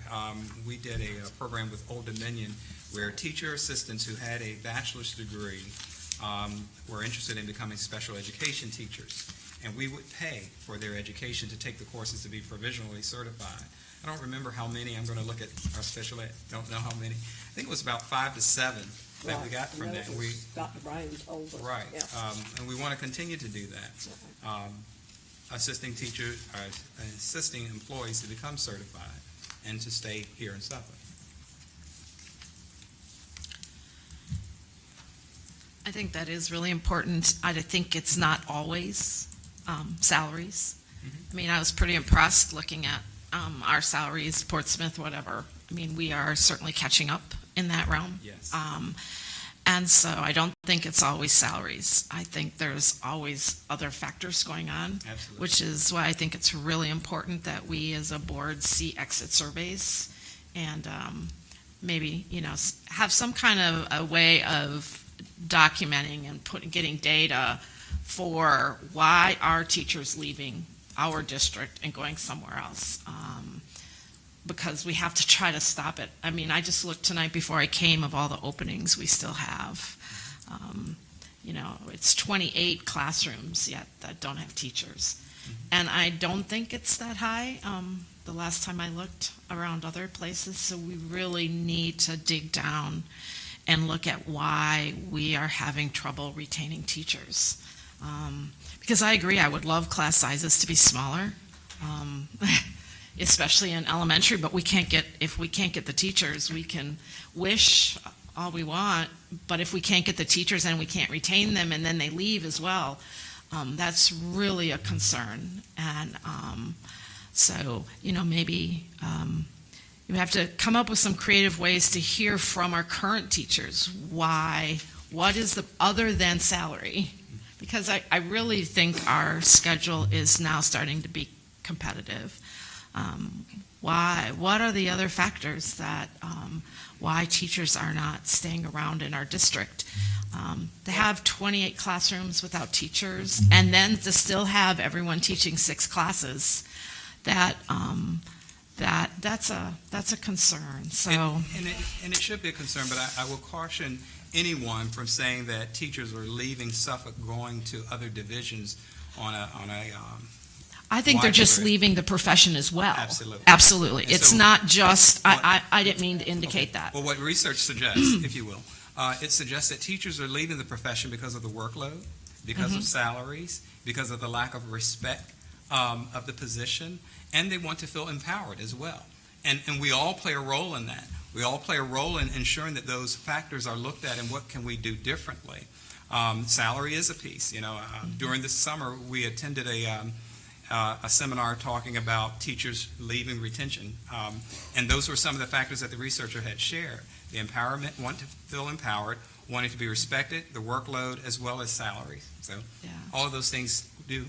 [SPEAKER 2] we did a program with Old Dominion where teacher assistants who had a bachelor's degree were interested in becoming special education teachers. And we would pay for their education to take the courses to be provisionally certified. I don't remember how many. I'm going to look at our special ed. Don't know how many. I think it was about 5 to 7 that we got from that.
[SPEAKER 6] Dr. Bryan told us.
[SPEAKER 2] Right.
[SPEAKER 6] Yeah.
[SPEAKER 2] And we want to continue to do that. Assisting teachers, assisting employees to become certified and to stay here in Suffolk.
[SPEAKER 4] I think that is really important. I think it's not always salaries. I mean, I was pretty impressed looking at our salaries, Portsmouth, whatever. I mean, we are certainly catching up in that realm.
[SPEAKER 2] Yes.
[SPEAKER 4] And so I don't think it's always salaries. I think there's always other factors going on.
[SPEAKER 2] Absolutely.
[SPEAKER 4] Which is why I think it's really important that we as a board see exit surveys and maybe, have some kind of a way of documenting and getting data for why are teachers leaving our district and going somewhere else. Because we have to try to stop it. I mean, I just looked tonight before I came of all the openings we still have. It's 28 classrooms yet that don't have teachers. And I don't think it's that high the last time I looked around other places. So we really need to dig down and look at why we are having trouble retaining teachers. Because I agree, I would love class sizes to be smaller. Especially in elementary, but if we can't get the teachers, we can wish all we want, but if we can't get the teachers and we can't retain them and then they leave as well, that's really a concern. And so, maybe you have to come up with some creative ways to hear from our current teachers what is the other than salary? Because I really think our schedule is now starting to be competitive. What are the other factors that, why teachers are not staying around in our district? To have 28 classrooms without teachers, and then to still have everyone teaching 6 classes, that's a concern. So
[SPEAKER 2] And it should be a concern, but I will caution anyone from saying that teachers are leaving Suffolk, going to other divisions on a
[SPEAKER 4] I think they're just
[SPEAKER 2] widespread.
[SPEAKER 4] leaving the profession as well.
[SPEAKER 2] Absolutely.
[SPEAKER 4] Absolutely.
[SPEAKER 2] And
[SPEAKER 4] It's
[SPEAKER 2] so-
[SPEAKER 4] not just, I didn't mean to indicate that.
[SPEAKER 2] Well, what research suggests, if you will, it suggests that teachers are leaving the profession because of the workload, because of salaries, because of the lack of respect of the position, and they want to feel empowered as well. And we all play a role in that. We all play a role in ensuring that those factors are looked at and what can we do differently. Salary is a piece. During the summer, we attended a seminar talking about teachers leaving retention. And those were some of the factors that the researcher had shared. The empowerment, want to feel empowered, wanting to be respected, the workload, as well as salaries. So
[SPEAKER 4] Yeah.
[SPEAKER 2] all of those things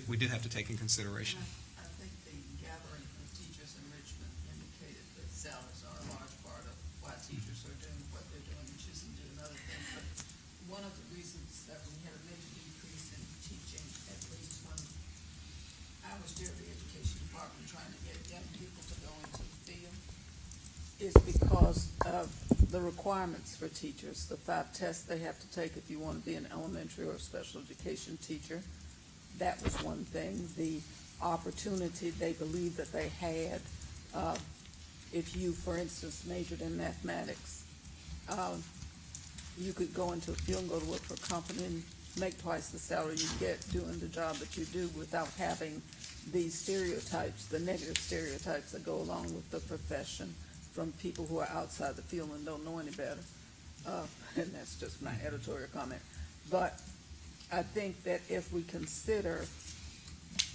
[SPEAKER 2] we do have to take in consideration.
[SPEAKER 8] I think the gathering of teachers in Richmond indicated that salaries are a large part of why teachers are doing what they're doing and choosing to do another thing. But one of the reasons that we had a major decrease in teaching, at least when I was there at the education department trying to get young people to go into the field,
[SPEAKER 10] is because of the requirements for teachers, the 5 tests they have to take if you want to be an elementary or special education teacher. That was one thing. The opportunity they believed that they had, if you, for instance, majored in mathematics, you could go into a field and go to work for a company and make twice the salary you get doing the job that you do without having these stereotypes, the negative stereotypes that go along with the profession from people who are outside the field and don't know any better. And that's just my editorial comment. But I think that if we consider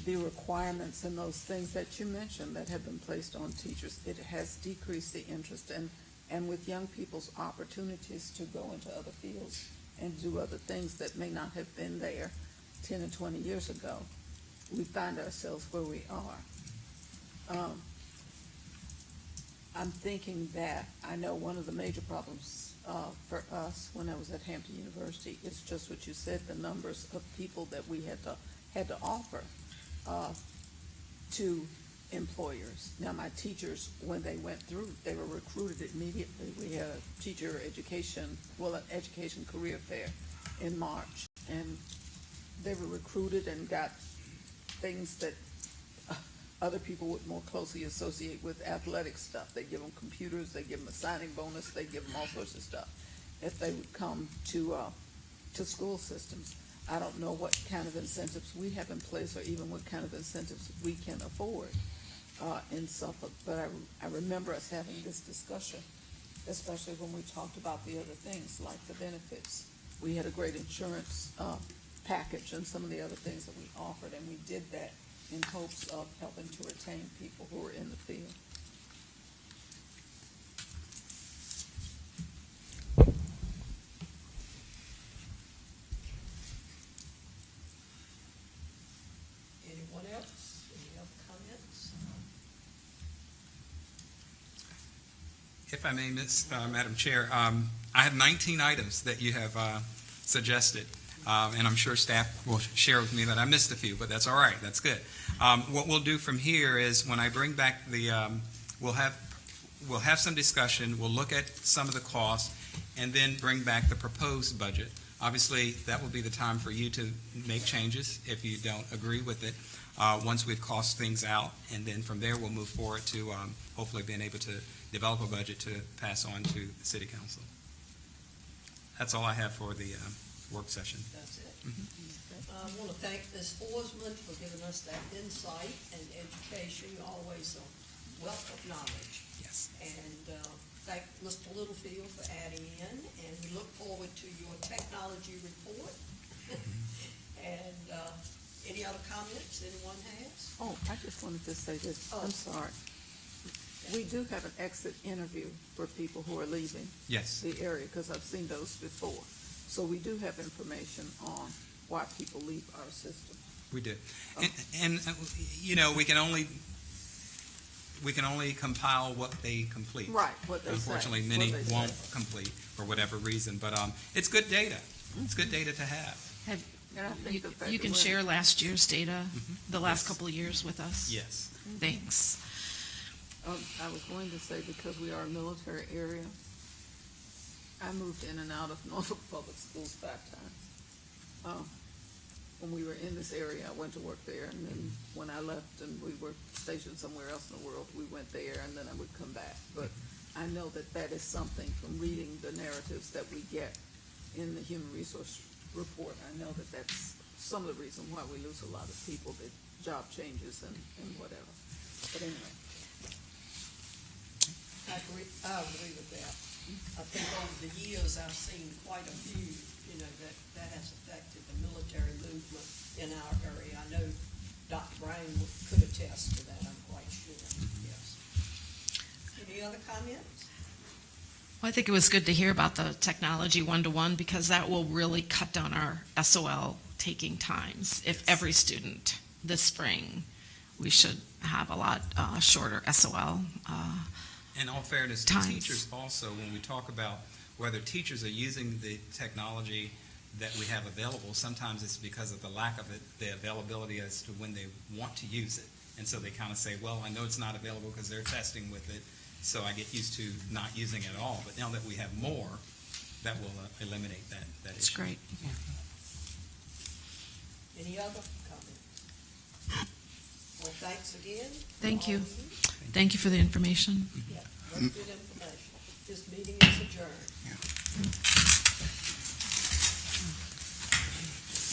[SPEAKER 10] the requirements and those things that you mentioned that have been placed on teachers, it has decreased the interest and with young people's opportunities to go into other fields and do other things that may not have been there 10 or 20 years ago, we find ourselves where we are. I'm thinking that, I know one of the major problems for us when I was at Hampton University is just what you said, the numbers of people that we had to offer to employers. Now, my teachers, when they went through, they were recruited immediately. We had a teacher education, an education career fair in March, and they were recruited and got things that other people would more closely associate with athletic stuff. They give them computers, they give them a signing bonus, they give them all sorts of stuff if they would come to school systems. I don't know what kind of incentives we have in place or even what kind of incentives we can afford in Suffolk, but I remember us having this discussion, especially when we talked about the other things like the benefits. We had a great insurance package and some of the other things that we offered, and we did that in hopes of helping to retain people who are in the field.
[SPEAKER 6] Anyone else? Any other comments?
[SPEAKER 2] If I may, Madam Chair, I have 19 items that you have suggested, and I'm sure staff will share with me that I missed a few, but that's all right. That's good. What we'll do from here is when I bring back we'll have some discussion. We'll look at some of the costs, and then bring back the proposed budget. Obviously, that will be the time for you to make changes if you don't agree with it. Once we've cost things out, and then from there we'll move forward to hopefully being able to develop a budget to pass on to the City Council. That's all I have for the work session.
[SPEAKER 6] That's it. I want to thank Ms. Forsman for giving us that insight and education, always a wealth of knowledge.
[SPEAKER 2] Yes.
[SPEAKER 6] And thank Mr. Littlefield for adding in, and we look forward to your technology report. And any other comments anyone has?
[SPEAKER 10] Oh, I just wanted to say this.
[SPEAKER 6] Oh.
[SPEAKER 10] I'm sorry. We do have an exit interview for people who are leaving
[SPEAKER 2] Yes.
[SPEAKER 10] the area, because I've seen those before. So we do have information on why people leave our system.
[SPEAKER 2] We do. And we can only we can only compile what they complete.
[SPEAKER 10] Right, what they say.
[SPEAKER 2] Unfortunately,
[SPEAKER 10] what
[SPEAKER 2] many
[SPEAKER 10] they say.
[SPEAKER 2] won't complete for whatever reason, but it's good data. It's good data to have.
[SPEAKER 10] And I think the fact
[SPEAKER 4] You
[SPEAKER 10] that
[SPEAKER 4] can
[SPEAKER 10] we're-
[SPEAKER 4] share last year's data, the last
[SPEAKER 2] Yes.
[SPEAKER 4] couple of years with us.
[SPEAKER 2] Yes.
[SPEAKER 4] Thanks.
[SPEAKER 10] I was going to say, because we are a military area, I moved in and out of Norfolk Public Schools 5 times. When we were in this area, I went to work there, and then when I left and we were stationed somewhere else in the world, we went there, and then I would come back. But I know that that is something from reading the narratives that we get in the Human Resource Report. I know that that's some of the reason why we lose a lot of people, the job changes and whatever. But anyway.
[SPEAKER 6] I agree with that. I think over the years, I've seen quite a few, that has affected the military movement in our area. I know Dr. Brown could attest to that, I'm quite sure, yes. Any other comments?
[SPEAKER 4] Well, I think it was good to hear about the technology one-to-one, because that will really cut down our SOL taking times. If every student this spring, we should have a lot shorter SOL.
[SPEAKER 2] In all fairness, to
[SPEAKER 4] Times.
[SPEAKER 2] teachers also, when we talk about whether teachers are using the technology that we have available, sometimes it's because of the lack of it, the availability as to when they want to use it. And so they kind of say, well, I know it's not available because they're testing with it, so I get used to not using it at all. But now that we have more, that will eliminate that issue.
[SPEAKER 4] It's great.
[SPEAKER 6] Any other comments? Well, thanks again.
[SPEAKER 4] Thank you.
[SPEAKER 6] All of
[SPEAKER 4] Thank you for the information.
[SPEAKER 6] Yeah, very good information. This meeting is adjourned.